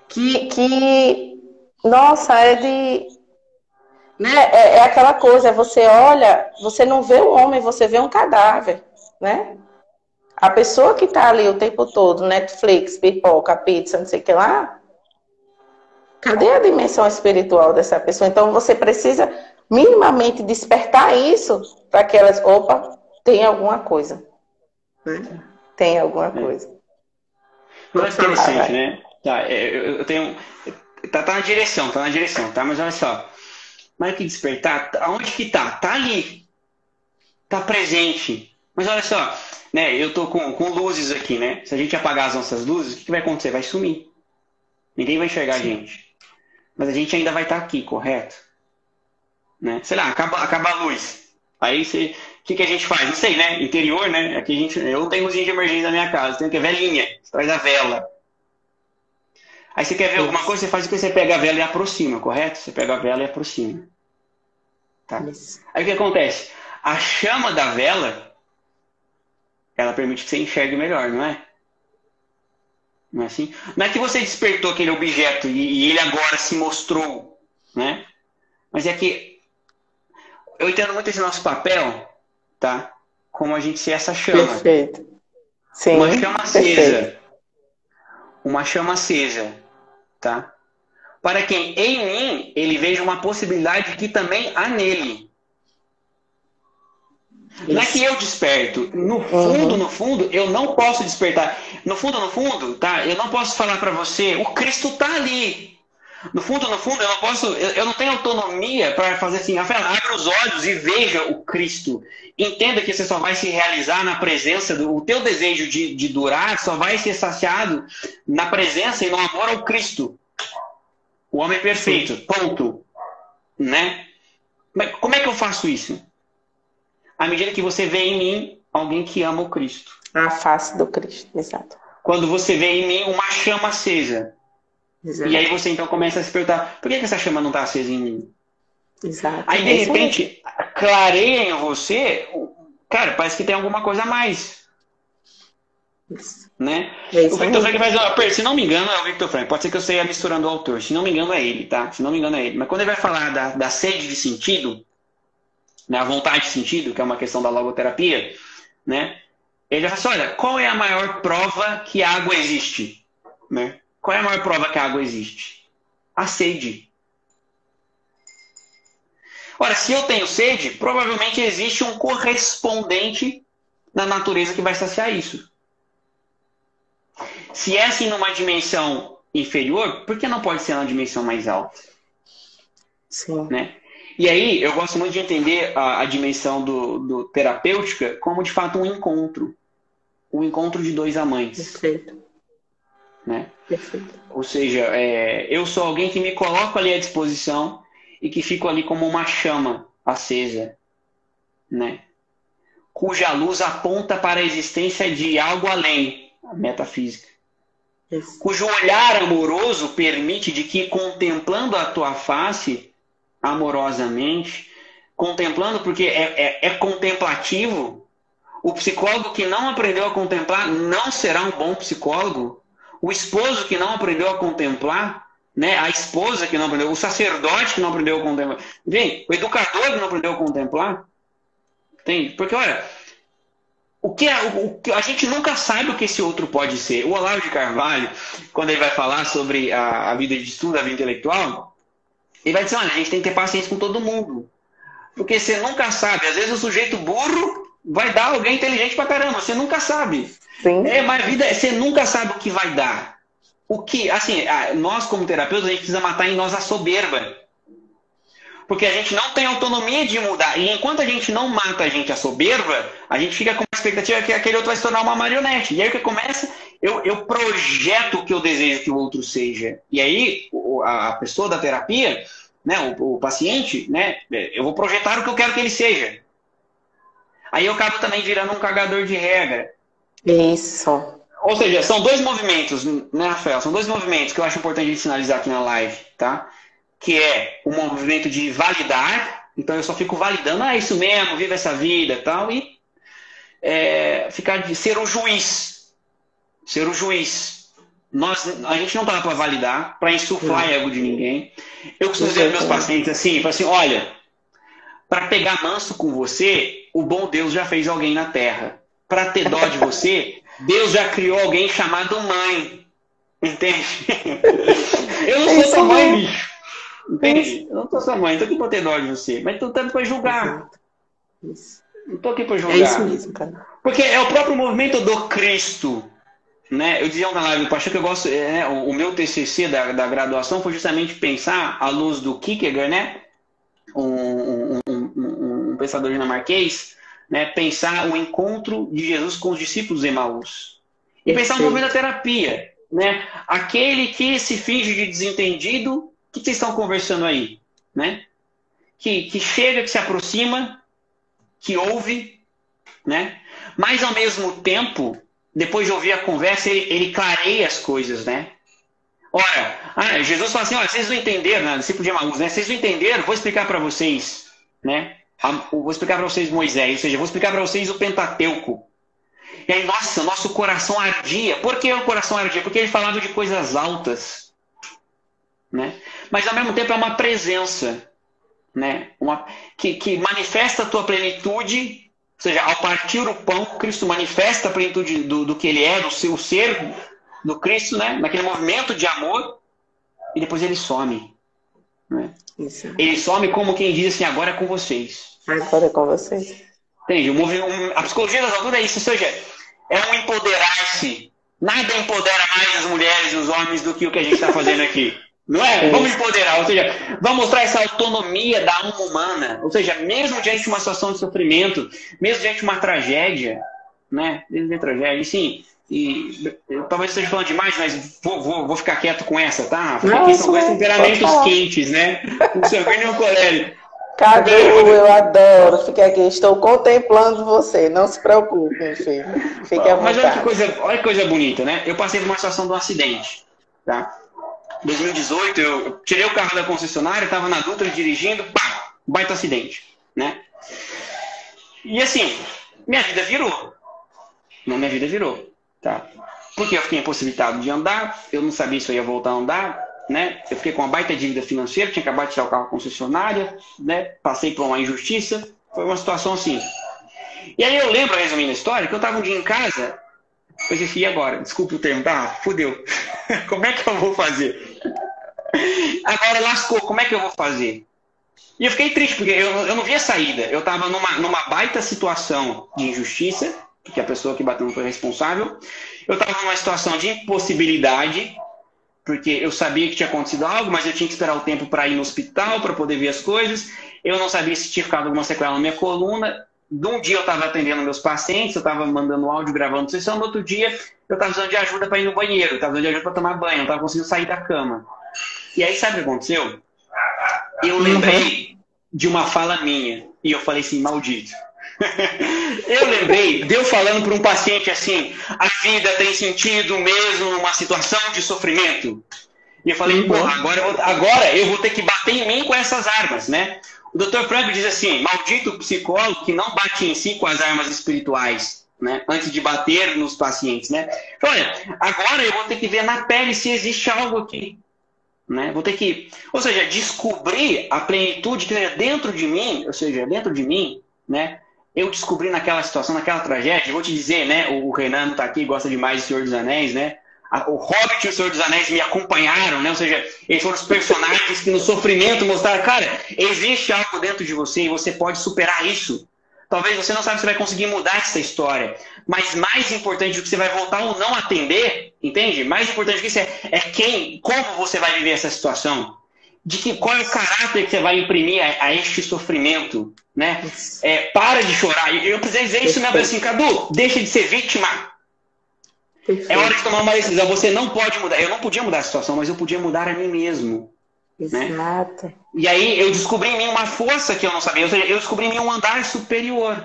que nossa, né, é aquela coisa, você olha, você não vê o homem, você vê um cadáver, né? A pessoa que está ali o tempo todo, Netflix, pipoca, pizza, não sei o que lá, cadê a dimensão espiritual dessa pessoa? Então você precisa minimamente despertar isso para que elas, tem alguma coisa. Né? Tem alguma coisa. Não é interessante, né? Eu tenho... Tá na direção, tá? Mas olha só. Mas que despertar, aonde que tá? Tá ali. Tá presente. Mas olha só, né? Eu tô com luzes aqui, né? Se a gente apagar as nossas luzes, o que vai acontecer? Vai sumir. Ninguém vai enxergar a gente. Mas a gente ainda vai estar aqui, correto? Né? Sei lá, acaba a luz. Aí o que a gente faz? Não sei, né? Interior, né? Aqui eu não tenho luzinha de emergência na minha casa, tenho que ver velhinha. Você traz a vela. Aí você quer ver alguma coisa, você faz o que? Você pega a vela e aproxima, correto? Você pega a vela e aproxima. Tá? Aí o que acontece? A chama da vela, ela permite que você enxergue melhor, não é? Não é assim? Não é que você despertou aquele objeto e ele agora se mostrou, né? Mas é que eu entendo muito esse nosso papel, tá? Como a gente ser essa chama. Perfeito. Sim, uma chama acesa. Uma chama acesa, tá? Para quem em mim ele veja uma possibilidade que também há nele. Isso. Não é que eu desperto. No fundo, eu não posso despertar. No fundo, tá? Eu não posso falar para você, o Cristo tá ali. No fundo, eu não posso, eu não tenho autonomia para fazer assim, Rafael, abra os olhos e veja o Cristo. Entenda que você só vai se realizar na presença, o teu desejo de durar só vai ser saciado na presença e no amor ao Cristo. O homem perfeito, ponto. Né? Mas como é que eu faço isso? À medida que você vê em mim alguém que ama o Cristo. A face do Cristo, exato. Quando você vê em mim uma chama acesa. Exato. E aí você então começa a se perguntar, por que essa chama não está acesa em mim? Exato. Aí de repente, clareia em você, cara, parece que tem alguma coisa a mais. Isso. Né? O Victor Frank faz uma... Se não me engano, é o Victor Frank. Pode ser que eu esteja misturando o autor. Se não me engano, é ele, tá? Se não me engano, é ele. Mas quando ele vai falar da sede de sentido, né, a vontade de sentido, que é uma questão da logoterapia, né? Ele vai falar assim, olha, qual é a maior prova que a água existe? Né? Qual é a maior prova que a água existe? A sede. Ora, se eu tenho sede, provavelmente existe um correspondente na natureza que vai saciar isso. Se é assim numa dimensão inferior, por que não pode ser numa dimensão mais alta? Sim. Né? E aí, eu gosto muito de entender a dimensão do terapêutica como, de fato, um encontro. Um encontro de dois amantes. Perfeito. né? Perfeito. Ou seja, eu sou alguém que me coloco ali à disposição e que fico ali como uma chama acesa, né? Cuja luz aponta para a existência de algo além, a metafísica. Isso. Cujo olhar amoroso permite de que, contemplando a tua face amorosamente, contemplando porque é contemplativo, o psicólogo que não aprendeu a contemplar não será um bom psicólogo. O esposo que não aprendeu a contemplar, né? A esposa que não aprendeu, o sacerdote que não aprendeu a contemplar, vem, o educador que não aprendeu a contemplar, entende? Porque, olha, a gente nunca sabe o que esse outro pode ser. O Olavo de Carvalho, quando ele vai falar sobre a vida de estudo, a vida intelectual, ele vai dizer, olha, a gente tem que ter paciência com todo mundo. Porque você nunca sabe. Às vezes o sujeito burro vai dar alguém inteligente pra caramba. Você nunca sabe. Sim. Mas a vida, você nunca sabe o que vai dar. O que, assim, nós como terapeutas, a gente precisa matar em nós a soberba. Porque a gente não tem autonomia de mudar. E enquanto a gente não mata a gente a soberba, a gente fica com a expectativa que aquele outro vai se tornar uma marionete. E aí o que começa? Eu projeto o que eu desejo que o outro seja. E aí a pessoa da terapia, né, o paciente, né, eu vou projetar o que eu quero que ele seja. Aí eu acabo também virando um cagador de regra. Isso. Ou seja, são dois movimentos, né, Rafael? São dois movimentos que eu acho importante a gente sinalizar aqui na live, tá? Que é o movimento de validar, então eu só fico validando, é isso mesmo, viva essa vida e tal, e ficar de ser o juiz. Ser o juiz. A gente não tá lá para validar, para insuflar ego de ninguém. Eu costumo dizer aos meus pacientes assim, olha, para pegar manso com você, o bom Deus já fez alguém na Terra. Para ter dó de você, Deus já criou alguém chamado mãe. Entende? Eu não sou tua mãe, bicho. Entende? Eu não tô sua mãe, não tô aqui pra ter dó de você, mas tô tanto pra julgar. Isso. Não tô aqui pra julgar. É isso mesmo, cara. Porque é o próprio movimento do Cristo. Né? Eu dizia na live do Paixão que eu gosto, o meu TCC da graduação foi justamente pensar, à luz do Kierkegaard, né? Um pensador dinamarquês, né? Pensar o encontro de Jesus com os discípulos de Emaús. E pensar no movimento da terapia. Né? Aquele que se finge de desentendido. O que vocês estão conversando aí? Né? Que chega, que se aproxima, que ouve, né? Mas ao mesmo tempo, depois de ouvir a conversa, ele clareia as coisas, né? Ora, Jesus fala assim, olha, vocês não entenderam, né? Discípulo de Emaús, né? Vocês não entenderam, vou explicar para vocês, né? Vou explicar para vocês Moisés, ou seja, vou explicar para vocês o Pentateuco. E aí, nossa, nosso coração ardia. Por que o coração ardia? Porque ele falava de coisas altas, né? Mas ao mesmo tempo é uma presença, né? Que manifesta a tua plenitude, ou seja, ao partir o pão, Cristo manifesta a plenitude do que ele é, do seu ser, do Cristo, né? Naquele movimento de amor, e depois ele some. Né? Ele some como quem diz assim, agora é com vocês. Agora é com vocês. Entende? A psicologia das alturas é isso, ou seja, é um empoderar-se. Nada empodera mais as mulheres e os homens do que o que a gente está fazendo aqui. Não é? Vamos empoderar, ou seja, vamos mostrar essa autonomia da alma humana. Ou seja, mesmo diante de uma situação de sofrimento, mesmo diante de uma tragédia, né? Mesmo de tragédia, sim. E eu talvez esteja falando demais, mas vou ficar quieto com essa, tá? Porque aqui são dois temperamentos quentes, né? O sanguíneo e o colérico. Cadu, eu adoro. Fique aqui, estou contemplando você. Não se preocupe, meu filho. Fique à vontade. Mas olha que coisa bonita, né? Eu passei por uma situação de um acidente, tá? Em 2018, eu tirei o carro da concessionária, estava na Dutra dirigindo, pá, baita acidente, né? E assim, minha vida virou. Minha vida virou, tá? Porque eu fiquei impossibilitado de andar, eu não sabia se eu ia voltar a andar, né? Eu fiquei com uma baita dívida financeira, tinha acabado de tirar o carro da concessionária, né? Passei por uma injustiça, foi uma situação assim. E aí eu lembro, resumindo a história, que eu estava um dia em casa, eu disse, e agora? Desculpa o termo, tá? Fudeu. Como é que eu vou fazer? Agora lascou, como é que eu vou fazer? E eu fiquei triste, porque eu não via saída. Eu estava numa baita situação de injustiça, porque a pessoa que bateu não foi responsável. Eu estava numa situação de impossibilidade, porque eu sabia que tinha acontecido algo, mas eu tinha que esperar o tempo para ir no hospital, para poder ver as coisas. Eu não sabia se tinha ficado alguma sequela na minha coluna. de um dia eu estava atendendo meus pacientes, eu estava mandando áudio, gravando sessão, no outro dia eu estava precisando de ajuda para ir no banheiro, estava precisando de ajuda para tomar banho, não estava conseguindo sair da cama. E aí, sabe o que aconteceu? Eu lembrei de uma fala minha, e eu falei assim, maldito. Eu lembrei de eu falando para um paciente assim, a vida tem sentido mesmo numa situação de sofrimento. E eu falei, porra, agora eu vou ter que bater em mim com essas armas, né? O Dr. Frank diz assim, maldito psicólogo que não bate em si com as armas espirituais, né? Antes de bater nos pacientes, né? Olha, agora eu vou ter que ver na pele se existe algo aqui, né? Vou ter que, ou seja, descobrir a plenitude que é dentro de mim, ou seja, dentro de mim, né? Eu descobri naquela situação, naquela tragédia, vou te dizer, né? O Renan tá aqui, gosta demais do Senhor dos Anéis, né? O Hobbit e o Senhor dos Anéis me acompanharam, né? Ou seja, eles foram os personagens que no sofrimento mostraram, cara, existe algo dentro de você e você pode superar isso. Talvez você não saiba se vai conseguir mudar essa história, mas mais importante do que você vai voltar ou não atender, entende? Mais importante do que isso como você vai viver essa situação. Qual é o caráter que você vai imprimir a este sofrimento, né? Para de chorar. Eu precisei dizer isso mesmo, assim, Cadu, deixa de ser vítima. Perfeito. É hora de tomar uma decisão. Você não pode mudar. Eu não podia mudar a situação, mas eu podia mudar a mim mesmo. Exato. Né? E aí eu descobri em mim uma força que eu não sabia. Ou seja, eu descobri em mim um andar superior.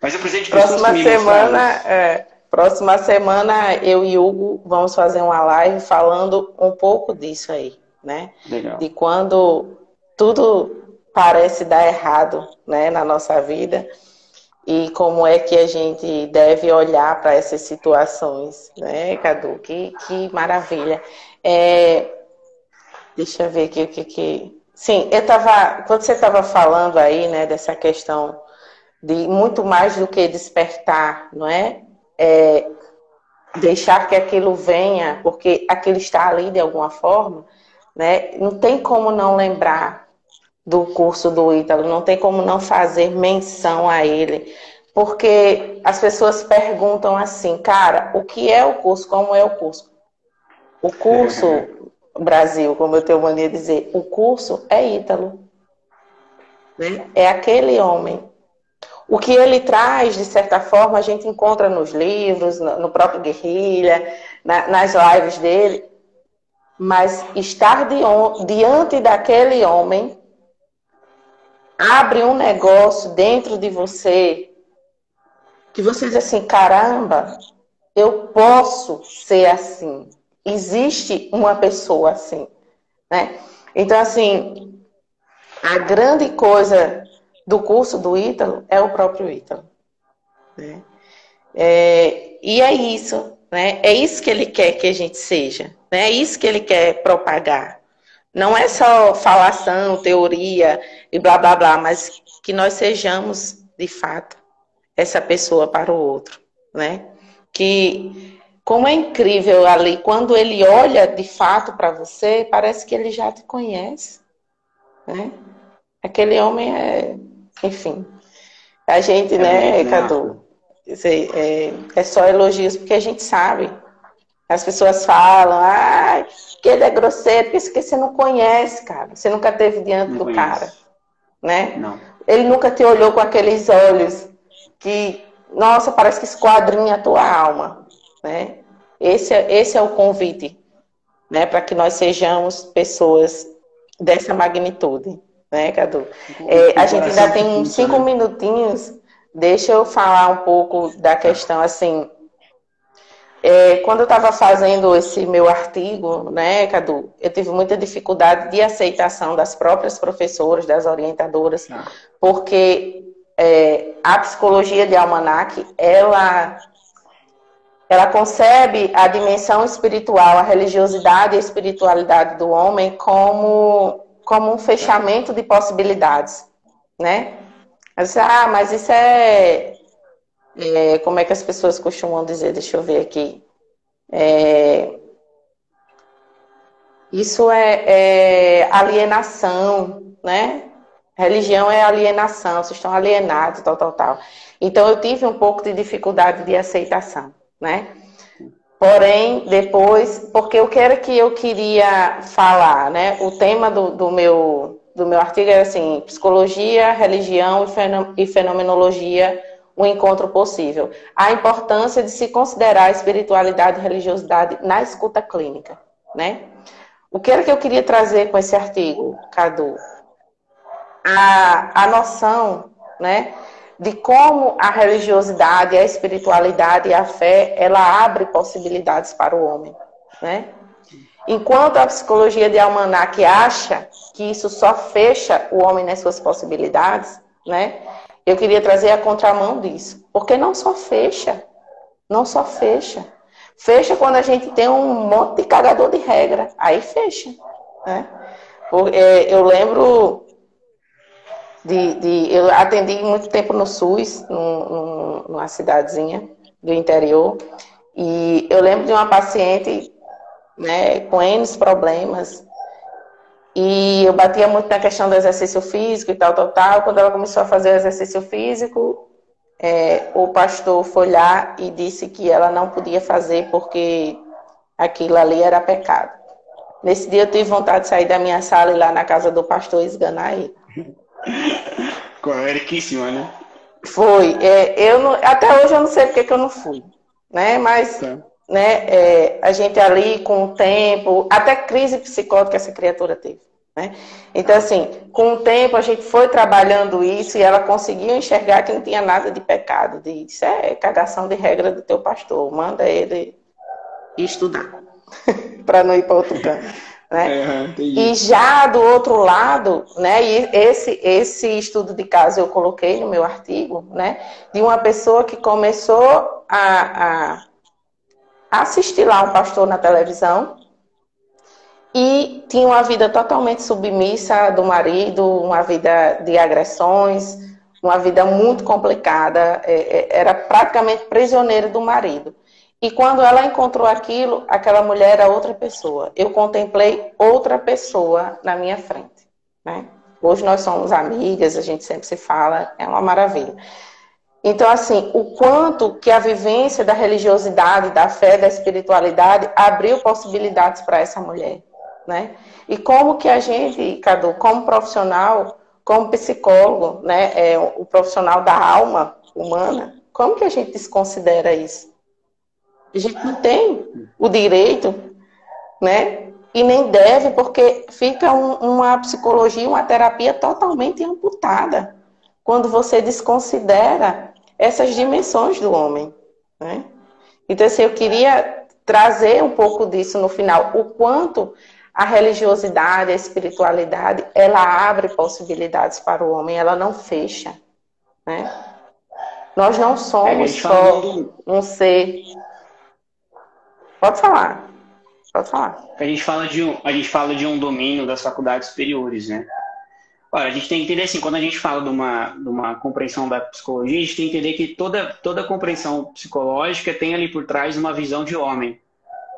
Mas eu precisei de pessoas que me mostraram. Próxima semana eu e Hugo vamos fazer uma live falando um pouco disso aí, né? Legal. De quando tudo parece dar errado, né, na nossa vida. E como é que a gente deve olhar para essas situações, né, Cadu? Que maravilha. Deixa eu ver aqui o que... Sim, quando você estava falando aí, né, dessa questão de muito mais do que despertar, não é? Deixar que aquilo venha, porque aquilo está ali de alguma forma, né? Não tem como não lembrar do curso do Ítalo, não tem como não fazer menção a ele, porque as pessoas perguntam assim, cara, o que é o curso, como é o curso? O curso, Brasil, como eu tenho mania de dizer, o curso é Ítalo, né? É aquele homem. O que ele traz, de certa forma, a gente encontra nos livros, no próprio Guerrilha, nas lives dele, mas estar diante daquele homem abre um negócio dentro de você que você diz assim, caramba, eu posso ser assim. Existe uma pessoa assim, né? Então, assim, a grande coisa do curso do Ítalo é o próprio Ítalo, né? E é isso, né? É isso que ele quer que a gente seja, né? É isso que ele quer propagar. Não é só falação, teoria e blá, blá, blá, mas que nós sejamos, de fato, essa pessoa para o outro, né? Que, como é incrível ali, quando ele olha, de fato, para você, parece que ele já te conhece, né? Aquele homem enfim, a gente, né, Cadu? É só elogios, porque a gente sabe. As pessoas falam, que ele é grosseiro, porque você não conhece, cara. Você nunca esteve diante do cara, né? Não. Ele nunca te olhou com aqueles olhos que, nossa, parece que esquadrinha a tua alma, né? Esse é o convite, né? Para que nós sejamos pessoas dessa magnitude, né, Cadu? A gente ainda tem uns 5 minutinhos. Deixa eu falar um pouco da questão, assim... quando eu estava fazendo esse meu artigo, né, Cadu, eu tive muita dificuldade de aceitação das próprias professoras, das orientadoras, porque a psicologia de Almanac, ela concebe a dimensão espiritual, a religiosidade e a espiritualidade do homem como um fechamento de possibilidades, né? Mas isso como é que as pessoas costumam dizer? Deixa eu ver aqui. Isso é alienação, né? Religião é alienação, vocês estão alienados, tal. Então, eu tive um pouco de dificuldade de aceitação, né? Porém, depois, porque o que era que eu queria falar, né? O tema do do meu artigo era assim, psicologia, religião e fenomenologia, um encontro possível. A importância de se considerar a espiritualidade e religiosidade na escuta clínica, né? O que era que eu queria trazer com esse artigo, Cadu? A noção, né, de como a religiosidade, a espiritualidade e a fé, ela abre possibilidades para o homem, né? Enquanto a psicologia de Almanac acha que isso só fecha o homem nas suas possibilidades, né? Eu queria trazer a contramão disso. Porque não só fecha, não só fecha. Fecha quando a gente tem um monte de cagador de regra. Aí fecha, né? Eu lembro eu atendi muito tempo no SUS, numa cidadezinha do interior, e eu lembro de uma paciente, né, com N problemas, e eu batia muito na questão do exercício físico e tal. Quando ela começou a fazer o exercício físico, o pastor foi lá e disse que ela não podia fazer porque aquilo ali era pecado. Nesse dia eu tive vontade de sair da minha sala e ir lá na casa do pastor e esganar ele. Corretíssima, né? Foi. Até hoje eu não sei porque que eu não fui, né? Mas, tá, né, a gente ali com o tempo, até crise psicótica essa criatura teve, né? Então, assim, com o tempo a gente foi trabalhando isso e ela conseguiu enxergar que não tinha nada de pecado. Isso é cagação de regra do teu pastor. Manda ele estudar para não ir para outro canto. Né? E já do outro lado, né, e esse estudo de caso eu coloquei no meu artigo, né, de uma pessoa que começou a assistir lá um pastor na televisão e tinha uma vida totalmente submissa do marido, uma vida de agressões, uma vida muito complicada, era praticamente prisioneira do marido. E quando ela encontrou aquilo, aquela mulher era outra pessoa. Eu contemplei outra pessoa na minha frente, né? Hoje nós somos amigas, a gente sempre se fala, é uma maravilha. Então, assim, o quanto que a vivência da religiosidade, da fé, da espiritualidade abriu possibilidades para essa mulher, né? E como que a gente, Cadu, como profissional, como psicólogo, né, o profissional da alma humana, como que a gente desconsidera isso? A gente não tem o direito, né? E nem deve, porque fica uma psicologia, uma terapia totalmente amputada quando você desconsidera essas dimensões do homem, né? Então, assim, eu queria trazer um pouco disso no final, o quanto a religiosidade, a espiritualidade, ela abre possibilidades para o homem, ela não fecha, né? Nós não somos só um ser... Pode falar. Pode falar. A gente fala de um domínio das faculdades superiores, né? Olha, a gente tem que entender assim, quando a gente fala de uma compreensão da psicologia, a gente tem que entender que toda compreensão psicológica tem ali por trás uma visão de homem,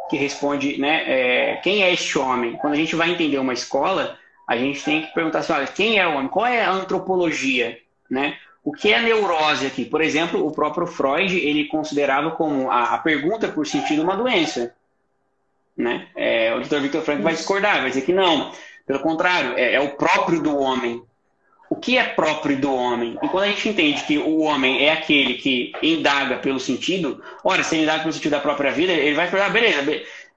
que responde, né, quem é este homem? Quando a gente vai entender uma escola, a gente tem que perguntar assim, olha, quem é o homem? Qual é a antropologia, né? O que é neurose aqui? Por exemplo, o próprio Freud, ele considerava como a pergunta por sentido uma doença, né? O Dr. Viktor Frankl vai discordar, vai dizer que não. Pelo contrário, é o próprio do homem. O que é próprio do homem? E quando a gente entende que o homem é aquele que indaga pelo sentido, ora, se ele indaga pelo sentido da própria vida, ele vai falar, beleza,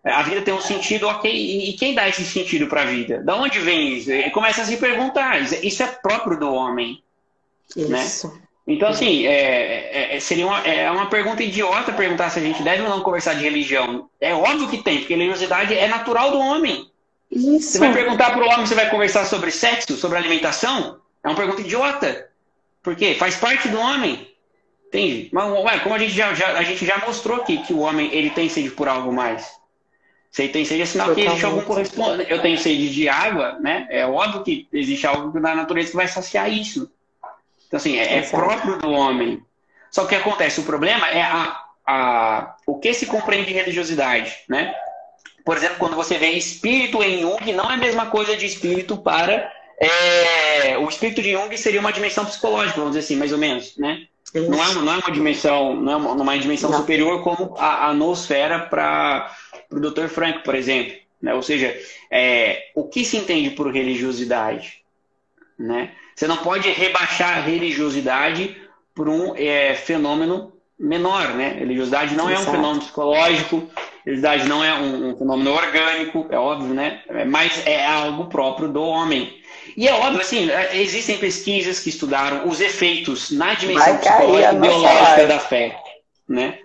a vida tem um sentido, ok, e quem dá esse sentido para a vida? Da onde vem isso? Ele começa a se perguntar, isso é próprio do homem. Isso. Né? Então, assim, seria uma pergunta idiota perguntar se a gente deve ou não conversar de religião. É óbvio que tem, porque a religiosidade é natural do homem. Isso. Você vai perguntar para o homem se vai conversar sobre sexo, sobre alimentação? É uma pergunta idiota. Por quê? Faz parte do homem. Entende? Mas, como a gente já mostrou aqui que o homem ele tem sede por algo mais. Se ele tem sede, é sinal que existe algum correspondente. Eu tenho sede de água, né? É óbvio que existe algo na natureza que vai saciar isso. Então, assim, é próprio do homem. Só que o que acontece? O problema é o que se compreende de religiosidade, né? Por exemplo, quando você vê espírito em Jung, não é a mesma coisa de espírito para... o espírito de Jung seria uma dimensão psicológica, vamos dizer assim, mais ou menos, né? Não é uma dimensão, não é uma dimensão superior como a noosfera para o Dr. Frankl, por exemplo. Né? Ou seja, o que se entende por religiosidade? né? Você não pode rebaixar a religiosidade por um fenômeno menor, né? Religiosidade não é um Exato. fenômeno psicológico, religiosidade não é um fenômeno orgânico, é óbvio, né? Mas é algo próprio do homem. E é óbvio, assim, existem pesquisas que estudaram os efeitos na dimensão Vai cair a psicológica e nossa biológica live. da fé, né?